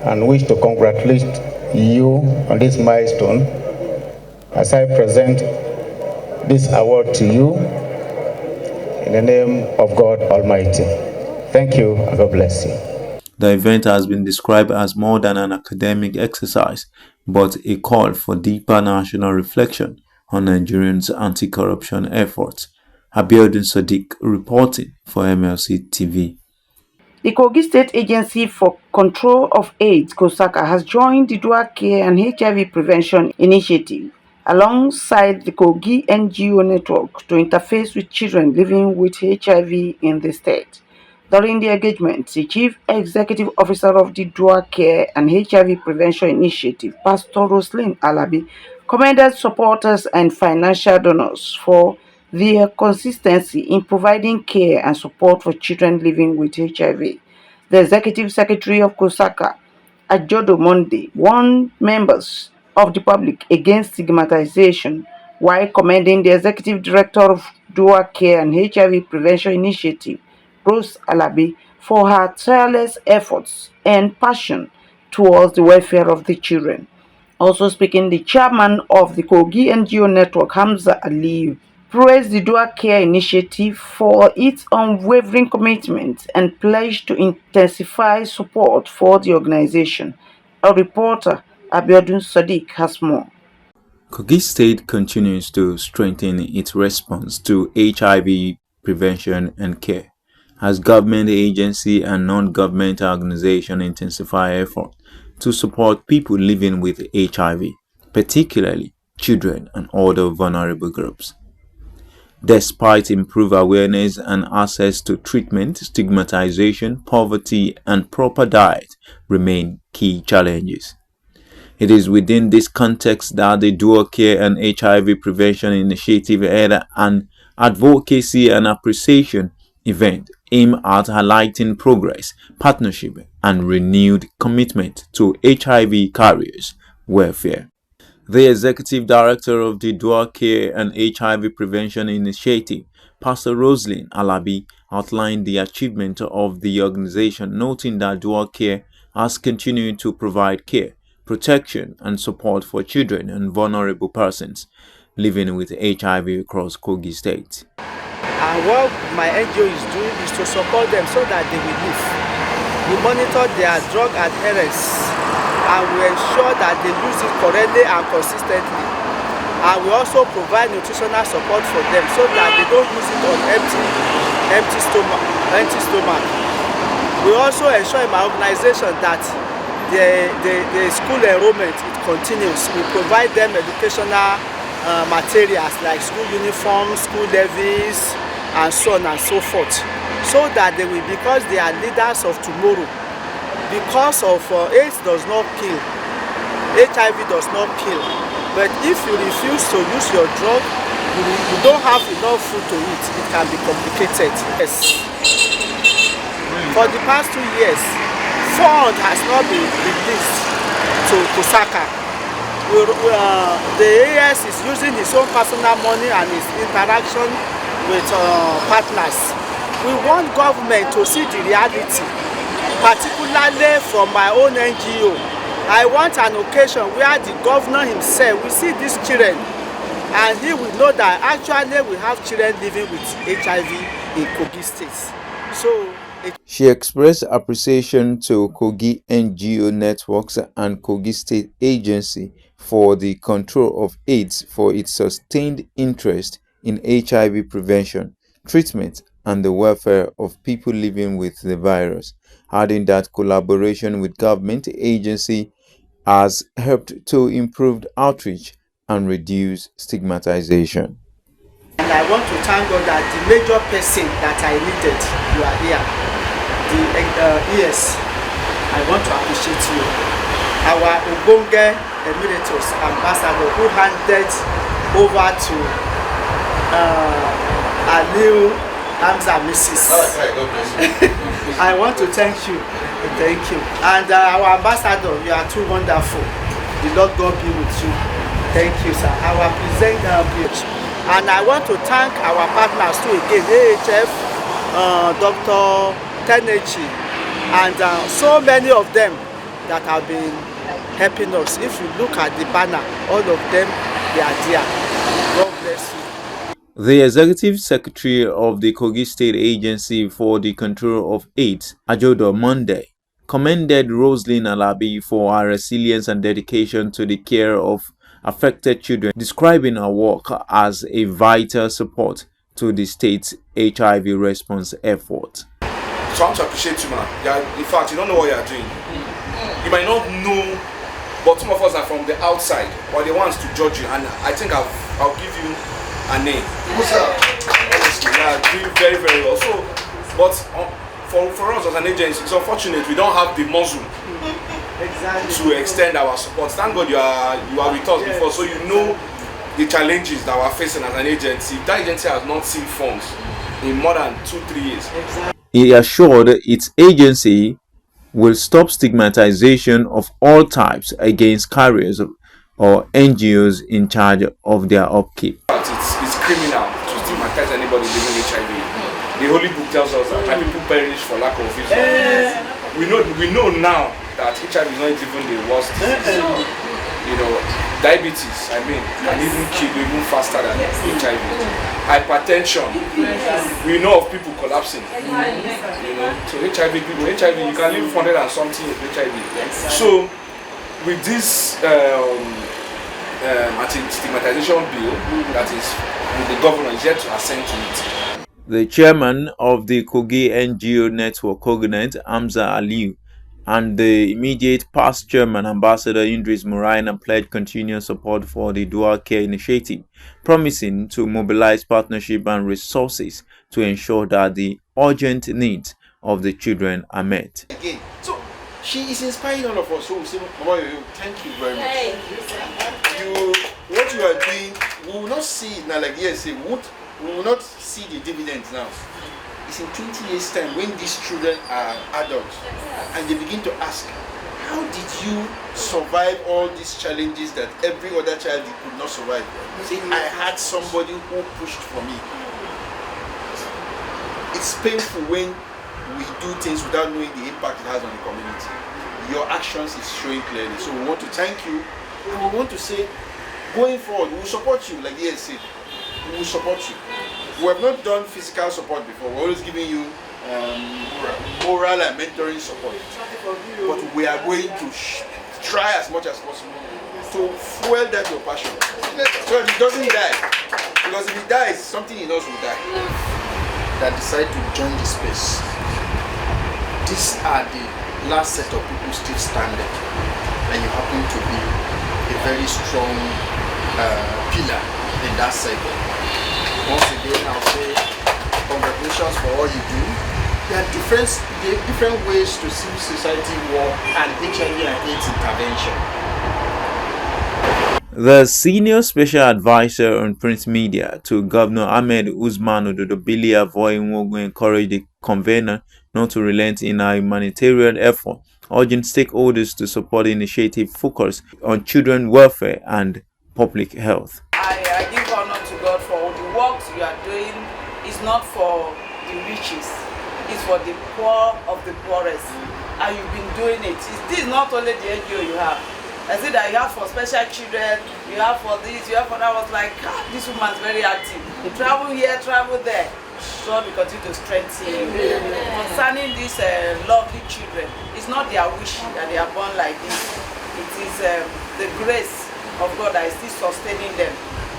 and wish to congratulate you on this milestone as I present this award to you in the name of God Almighty. Thank you and God bless you. The event has been described as more than an academic exercise, but a call for deeper national reflection on Nigerians' anti-corruption efforts. Abiodun Sadiq reporting for MLC TV. The Kogi State Agency for Control of AIDS, KOSAKA, has joined the Dual Care and HIV Prevention Initiative alongside the Kogi NGO network to interface with children living with HIV in the state. During the engagement, the Chief Executive Officer of the Dual Care and HIV Prevention Initiative, Pastor Roslyn Alabi, commended supporters and financial donors for their consistency in providing care and support for children living with HIV. The Executive Secretary of KOSAKA, Ajodo Monday, warned members of the public against stigmatization while commending the Executive Director of Dual Care and HIV Prevention Initiative, Rose Alabi, for her tireless efforts and passion towards the welfare of the children. Also speaking, the chairman of the Kogi NGO network, Hamza Aliyu, praised the Dual Care Initiative for its unwavering commitment and pledged to intensify support for the organization. Our reporter, Abiodun Sadiq, has more. Kogi State continues to strengthen its response to HIV prevention and care as government agency and non-government organizations intensify efforts to support people living with HIV, particularly children and other vulnerable groups. Despite improved awareness and access to treatment, stigmatization, poverty, and proper diet remain key challenges. It is within this context that the Dual Care and HIV Prevention Initiative held an advocacy and appreciation event aimed at highlighting progress, partnership, and renewed commitment to HIV carriers' welfare. The Executive Director of the Dual Care and HIV Prevention Initiative, Pastor Roslyn Alabi, outlined the achievement of the organization, noting that Dual Care has continued to provide care, protection, and support for children and vulnerable persons living with HIV across Kogi State. And what my NGO is doing is to support them so that they will live. We monitor their drug adherence and we ensure that they use it correctly and consistently. And we also provide nutritional support for them so that they don't use it on empty stomach. We also ensure in my organization that the school enrollment, it continues. We provide them educational materials like school uniforms, school levies, and so on and so forth, so that they will, because they are leaders of tomorrow. Because of AIDS does not kill, HIV does not kill, but if you refuse to use your drug, you don't have enough food to eat, it can be complicated. Yes. For the past 2 years, fund has not been released to Kusaka. The AS is using his own personal money and his interaction with partners. We want government to see the reality, particularly from my own NGO. I want an occasion where the governor himself will see these children and he will know that actually we have children living with HIV in Kogi State. She expressed appreciation to Kogi NGO networks and Kogi State Agency for the Control of AIDS for its sustained interest in HIV prevention, treatment, and the welfare of people living with the virus, adding that collaboration with government agency has helped to improve outreach and reduce stigmatization. And I want to thank God that the major person that I needed, you are here. Yes, I want to appreciate you. Our Ubonge Emeritus Ambassador who handed over to a new Hamza Mrs. I want to thank you. Thank you. And our ambassador, you are too wonderful. The Lord God be with you. Thank you, sir. Our presenter, and I want to thank our partners too again, AHF, Dr. Tenechi, and so many of them that have been helping us. If you look at the banner, all of them, they are there. God bless you. The Executive Secretary of the Kogi State Agency for the Control of AIDS, Ajodo Monday, commended Roslyn Alabi for her resilience and dedication to the care of affected children, describing her work as a vital support to the state's HIV response effort. So I want to appreciate you, man. In fact, you don't know what you are doing. You might not know, but some of us are from the outside, or the ones to judge you, and I think I'll give you a name. Honestly, you are doing very, very well. So, but for us as an agency, it's unfortunate we don't have the muscle to extend our support. Thank God you are with us before, so you know the challenges that we're facing as an agency. That agency has not seen funds in more than 2-3 years. He assured its agency will stop stigmatization of all types against carriers or NGOs in charge of their upkeep. It's criminal to stigmatize anybody living with HIV. The Holy Book tells us that my people perish for lack of wisdom. We know now that HIV is not even the worst disease. You know, diabetes, can even kill you even faster than HIV. Hypertension, we know of people collapsing. You know, so HIV people, you can live 100 and something with HIV. So with this anti-stigmatization bill that is with the governor is yet to assent to it. The chairman of the KOGI NGO network, Cognate, Hamza Aliu, and the immediate past chairman, Ambassador Idris Muraina, pledged continued support for the dual care initiative, promising to mobilize partnership and resources to ensure that the urgent needs of the children are met. Again, so she is inspiring all of us. So we say, Mama Yoyo, thank you very much. What you are doing, we will not see it now like yes, we will not see the dividends now. It's in 20 years' time when these children are adults and they begin to ask, how did you survive all these challenges that every other child could not survive? See, I had somebody who pushed for me. It's painful when we do things without knowing the impact it has on the community. Your actions is showing clearly. So we want to thank you. And we want to say, going forward, we will support you, like yes said. We will support you. We have not done physical support before. We're always giving you moral and mentoring support. But we are going to try as much as possible to fuel that your passion. So that it doesn't die. Because if it dies, something in us will die. That decide to join the space. These are the last set of people still standing. And you happen to be a very strong pillar in that circle. Once again, I'll say congratulations for all you do. There are different ways to civil society work and HIV and AIDS intervention. The senior special advisor on print media to Governor Ahmed Usman ODODO Bilia Voyinwogo encouraged the convener not to relent in our humanitarian effort, urging stakeholders to support the initiative focused on children's welfare and public health. I give honor to God for all the works you are doing. It's not for the riches, it's for the poor of the poorest. And you've been doing it. This is not only the NGO you have. I see that you have for special children, you have for this, you have for that. I was like, God, this woman's very active. You travel here, travel there. God will continue to strengthen you. Concerning these lovely children, it's not their wish that they are born like this. It is the grace of God that is still sustaining them.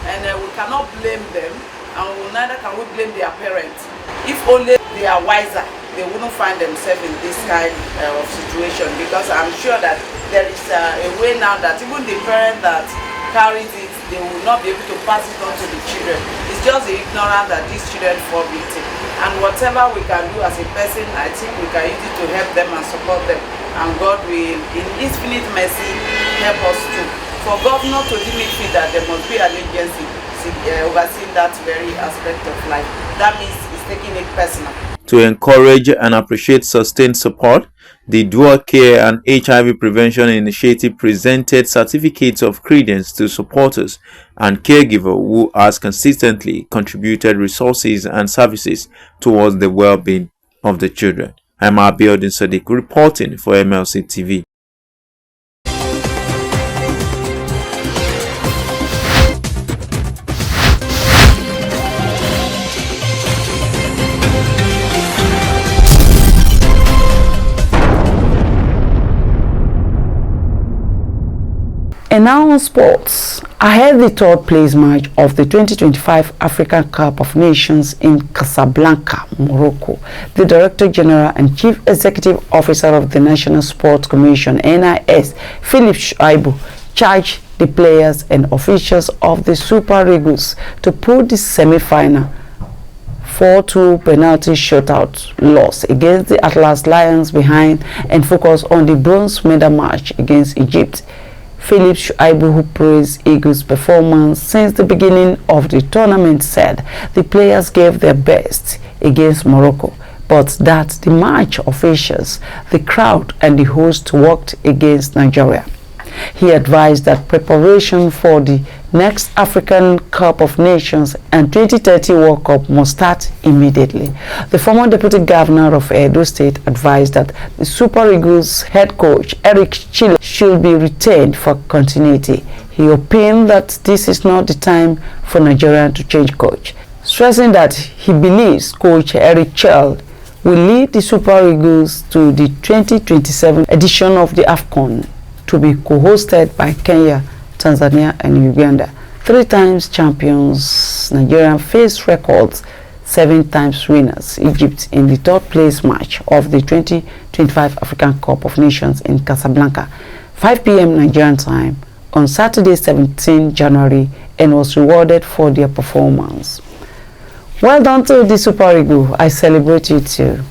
And we cannot blame them, and neither can we blame their parents. If only they are wiser, they wouldn't find themselves in this kind of situation, because I'm sure that there is a way now that even the parent that carries it, they will not be able to pass it on to the children. It's just the ignorance that these children fall victim. And whatever we can do as a person, I think we can use it to help them and support them. And God will, in infinite mercy, help us too. For governor to deem it fit that there must be an agency overseeing that very aspect of life. That means it's taking it personal. To encourage and appreciate sustained support, the Dual Care and HIV Prevention Initiative presented certificates of credence to supporters and caregivers who has consistently contributed resources and services towards the well-being of the children. I'm Abiodun Sadiq reporting for MLC TV. And now on sports, ahead the third place match of the 2025 African Cup of Nations in Casablanca, Morocco, the Director General and Chief Executive Officer of the National Sports Commission, NIS, Philip Shuaibu, charged the players and officials of the Super Eagles to put the semi-final 4-2 penalty shootout loss against the Atlas Lions behind and focus on the bronze medal match against Egypt. Philip Shuaibu, who praised Eagles' performance since the beginning of the tournament, said the players gave their best against Morocco, but that the match officials, the crowd and the host worked against Nigeria. He advised that preparation for the next African Cup of Nations and 2030 World Cup must start immediately. The former Deputy Governor of Edo State advised that the Super Eagles head coach Eric Chile should be retained for continuity. He opined that this is not the time for Nigeria to change coach, stressing that he believes coach Eric Chile will lead the Super Eagles to the 2027 edition of the AFCON to be co-hosted by Kenya, Tanzania, and Uganda. 3 times champions Nigeria face records 7 times winners Egypt in the 3rd place match of the 2025 African Cup of Nations in Casablanca, 5 p.m. Nigerian time on Saturday 17 January, and was rewarded for their performance. Well done to the Super Eagles. I celebrate you too.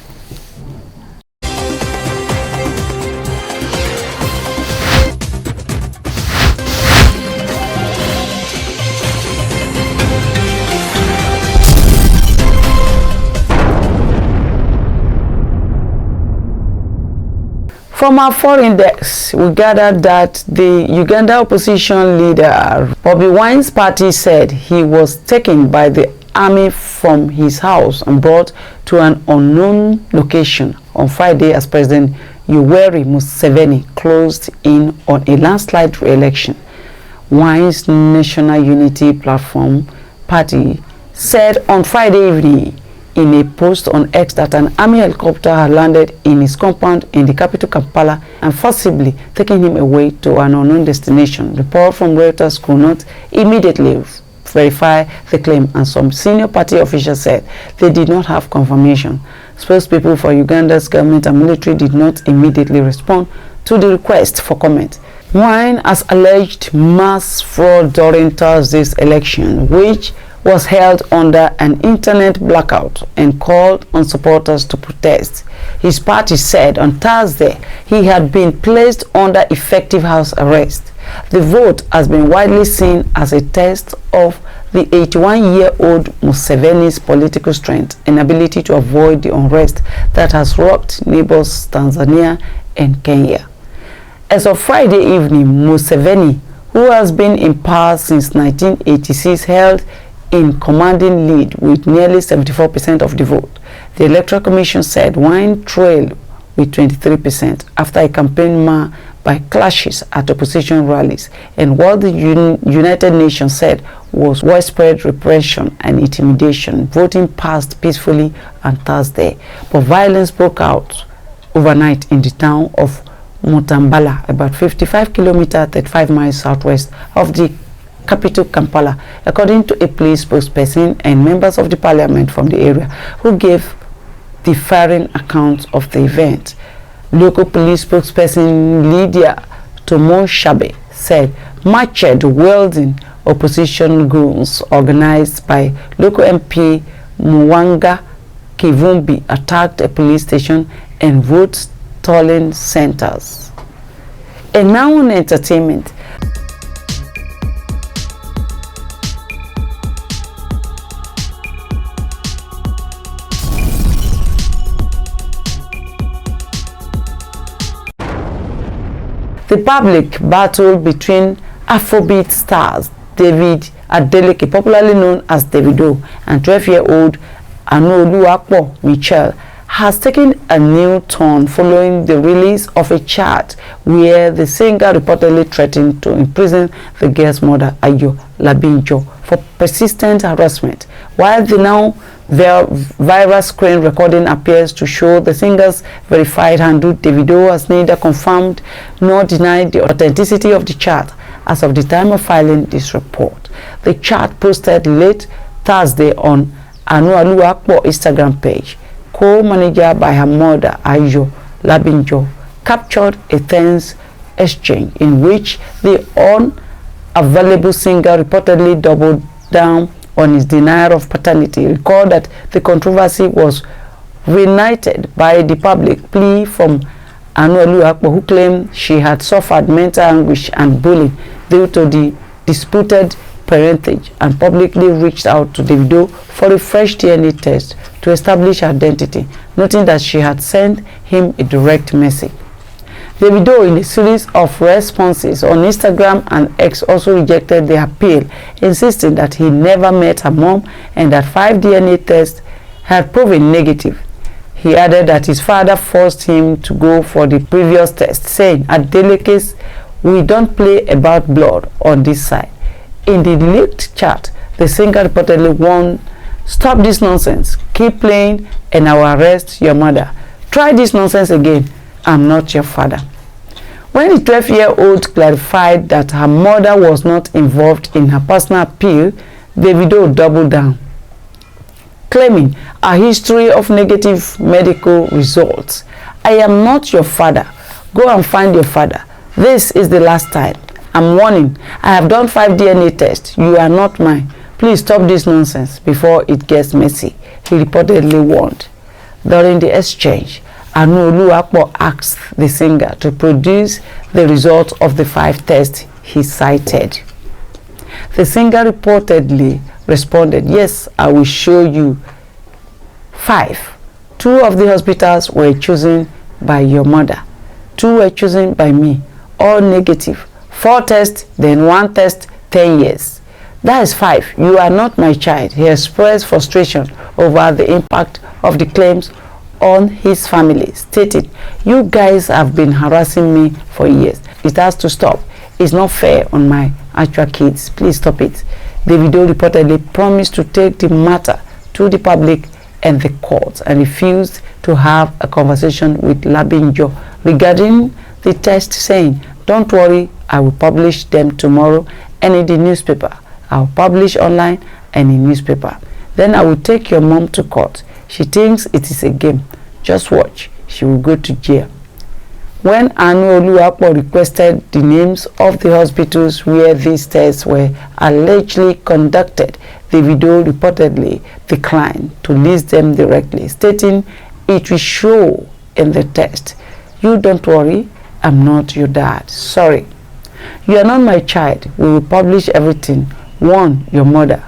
From our foreign index, we gathered that the Uganda opposition leader, Bobi Wine's party, said he was taken by the army from his house and brought to an unknown location on Friday as President Yoweri Museveni closed in on a landslide re-election. Wine's National Unity Platform party said on Friday evening in a post on X that an army helicopter had landed in his compound in the capital Kampala and forcibly taking him away to an unknown destination. Report from Reuters could not immediately verify the claim, and some senior party officials said they did not have confirmation. Spokespeople for Uganda's government and military did not immediately respond to the request for comment. Wine has alleged mass fraud during Thursday's election, which was held under an internet blackout, and called on supporters to protest. His party said on Thursday he had been placed under effective house arrest. The vote has been widely seen as a test of the 81-year-old Museveni's political strength and ability to avoid the unrest that has rocked neighbors Tanzania and Kenya. As of Friday evening, Museveni, who has been in power since 1986, held in commanding lead with nearly 74% of the vote. The Electoral Commission said Wine trailed with 23% after a campaign marred by clashes at opposition rallies and what the United Nations said was widespread repression and intimidation. Voting passed peacefully on Thursday, but violence broke out overnight in the town of Mutambala, about 55 kilometers, 35 miles southwest of the capital Kampala, according to a police spokesperson and members of the parliament from the area who gave differing accounts of the event. Local police spokesperson Lydia Tomoshabe said matched-wielding opposition goons organized by local MP Mwanga Kivumbi attacked a police station and vote-tolling centers. And now on entertainment. The public battle between Afrobeat stars Adeleke, popularly known as Davido, and 12-year-old Oluwapo Michelle has taken a new turn following the release of a chart where the singer reportedly threatened to imprison the girl's mother, Ayo Labinjo, for persistent harassment. While the now viral screen recording appears to show the singer's verified handle, Davido has neither confirmed nor denied the authenticity of the chart as of the time of filing this report. The chart posted late Thursday on Oluwapo Instagram page, co-manager by her mother, Ayo Labinjo, captured a tense exchange in which the unavailable singer reportedly doubled down on his denial of paternity. Recall that the controversy was reignited by the public plea from Oluwapo, who claimed she had suffered mental anguish and bullying due to the disputed parentage, and publicly reached out to Davido for a fresh DNA test to establish identity, noting that she had sent him a direct message. Davido, in a series of responses on Instagram and X, also rejected the appeal, insisting that he never met her mom and that 5 DNA tests had proven negative. He added that his father forced him to go for the previous test, saying, "Adeleke, we don't play about blood on this side." In the leaked chat, the singer reportedly warned, "Stop this nonsense, keep playing and I will arrest your mother. Try this nonsense again, I'm not your father." When the 12-year-old clarified that her mother was not involved in her personal appeal, Davido doubled down, claiming a history of negative medical results. I am not your father. Go and find your father. This is the last time. I'm warning. I have done 5 DNA tests. You are not mine. Please stop this nonsense before it gets messy, he reportedly warned. During the exchange, Oluwapo asked the singer to produce the results of the 5 tests he cited. The singer reportedly responded, yes, I will show you 5. 2 of the hospitals were chosen by your mother. 2 were chosen by me, all negative. 4 tests, then 1 test, 10 years. That is 5. You are not my child. He expressed frustration over the impact of the claims on his family, stating, you guys have been harassing me for years. It has to stop. It's not fair on my actual kids. Please stop it. Davido reportedly promised to take the matter to the public and the courts and refused to have a conversation with Labinjo regarding the test, saying, don't worry, I will publish them tomorrow and in the newspaper. I'll publish online and in newspaper. Then I will take your mom to court. She thinks it is a game. Just watch. She will go to jail. When Oluwapo requested the names of the hospitals where these tests were allegedly conducted, Davido reportedly declined to list them directly, stating it will show in the test. You don't worry, I'm not your dad. Sorry. You are not my child. We will publish everything. One, your mother.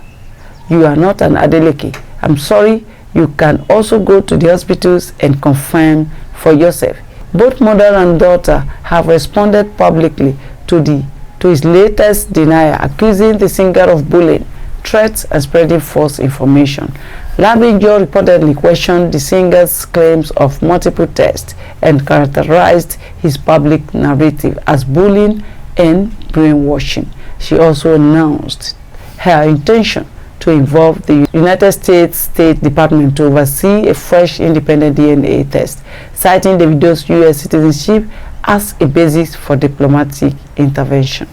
You are not an Adeleke. I'm sorry. You can also go to the hospitals and confirm for yourself. Both mother and daughter have responded publicly to his latest denial, accusing the singer of bullying, threats, and spreading false information. Labinjo reportedly questioned the singer's claims of multiple tests and characterized his public narrative as bullying and brainwashing. She also announced her intention to involve the United States State Department to oversee a fresh independent DNA test, citing Davido's U.S. citizenship as a basis for diplomatic intervention.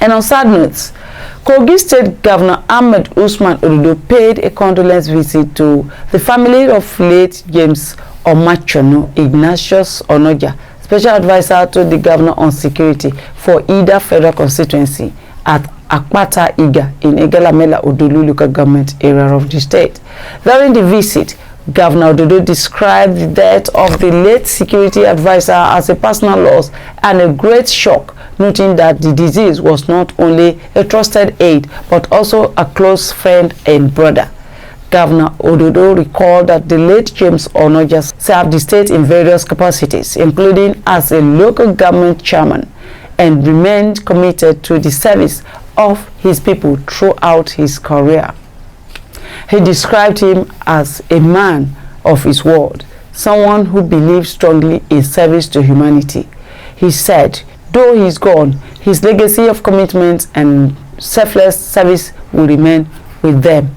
And on sad notes, Kogi State Governor Ahmed Usman ODODO paid a condolence visit to the family of late James Omachono Ignatius Onoja, Special Advisor to the Governor on Security for Ida Federal Constituency at Akpata Iga in Egalamela Odolu local government area of the state. During the visit, Governor ODODO described the death of the late security advisor as a personal loss and a great shock, noting that the deceased was not only a trusted aide but also a close friend and brother. Governor ODODO recalled that the late James Onoja served the state in various capacities, including as a local government chairman, and remained committed to the service of his people throughout his career. He described him as a man of his word, someone who believed strongly in service to humanity. He said, though he's gone, his legacy of commitment and selfless service will remain with them.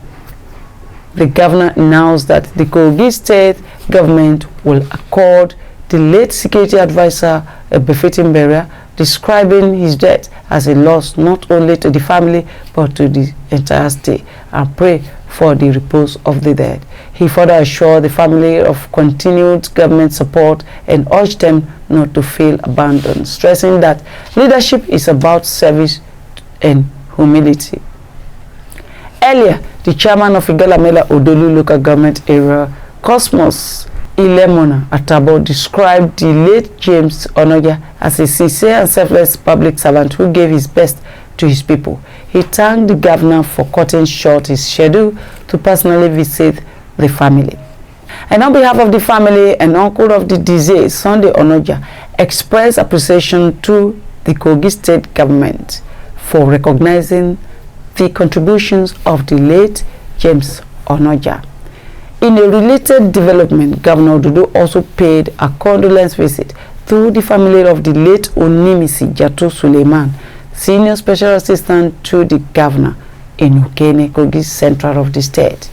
The governor announced that the Kogi State government will accord the late security advisor a befitting burial, describing his death as a loss not only to the family but to the entire state, and pray for the repose of the dead. He further assured the family of continued government support and urged them not to feel abandoned, stressing that leadership is about service and humility. Earlier, the chairman of Igalamela Odolu local government area, Cosmos Ilemona Atabo, described the late James Onoja as a sincere and selfless public servant who gave his best to his people. He thanked the governor for cutting short his schedule to personally visit the family. And on behalf of the family and uncle of the deceased, Sunday Onoja, expressed appreciation to the Kogi State government for recognizing the contributions of the late James Onoja. In a related development, Governor ODODO also paid a condolence visit through the family of the late Onimisi Jato Suleiman, Senior Special Assistant to the Governor in Ukene, Kogi Central of the state.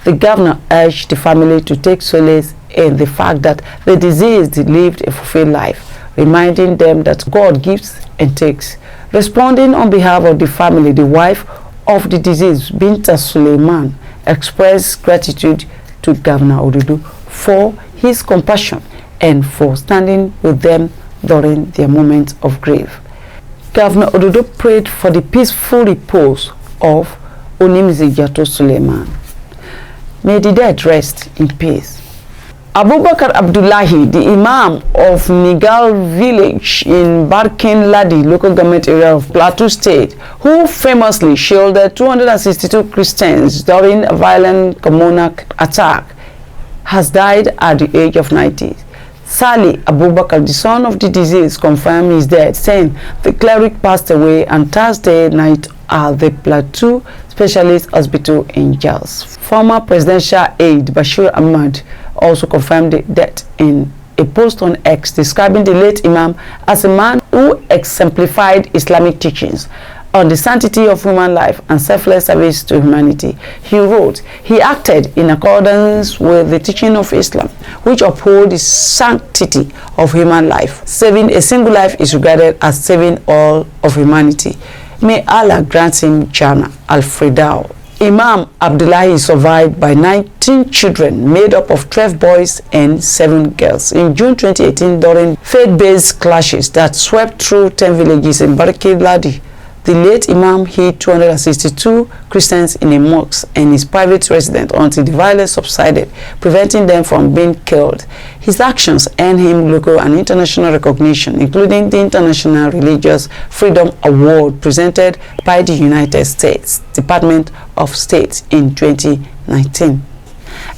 The governor urged the family to take solace in the fact that the deceased lived a fulfilled life, reminding them that God gives and takes. Responding on behalf of the family, the wife of the deceased, Binta Suleiman, expressed gratitude to Governor ODODO for his compassion and for standing with them during their moments of grief. Governor ODODO prayed for the peaceful repose of Onimisi Jato Suleiman. May the dead rest in peace. Abubakar Abdullahi, the Imam of Nigal village in Barkin Ladi local government area of Plateau State, who famously shielded 262 Christians during a violent communal attack, has died at the age of 90. Sali Abubakar, the son of the deceased, confirmed his death, saying the cleric passed away on Thursday night at the Plateau Specialist Hospital in Jos. Former presidential aide Bashir Ahmad also confirmed the death in a post on X, describing the late Imam as a man who exemplified Islamic teachings on the sanctity of human life and selfless service to humanity. He wrote, he acted in accordance with the teaching of Islam, which uphold the sanctity of human life. Saving a single life is regarded as saving all of humanity. May Allah grant him Jannah al-Firdausi. Imam Abdullahi is survived by 19 children made up of 12 boys and 7 girls. In June 2018, during faith-based clashes that swept through 10 villages in Barkin Ladi, the late Imam hid 262 Christians in a mosque and his private residence until the violence subsided, preventing them from being killed. His actions earned him local and international recognition, including the International Religious Freedom Award presented by the United States Department of State in 2019.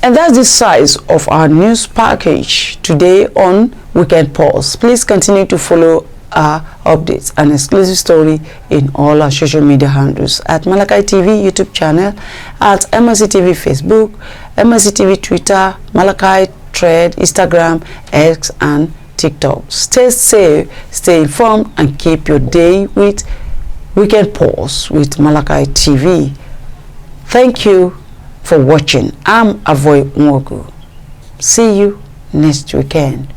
And that's the size of our news package today on Weekend Pulse. Please continue to follow our updates and exclusive story in all our social media handles at Malakai TV YouTube channel, at MSC TV Facebook, MSC TV Twitter, Malakai Thread, Instagram, X and TikTok. Stay safe, stay informed and keep your day with Weekend Pulse with Malakai TV. Thank you for watching. I'm Avoy Mwogu. See you next weekend.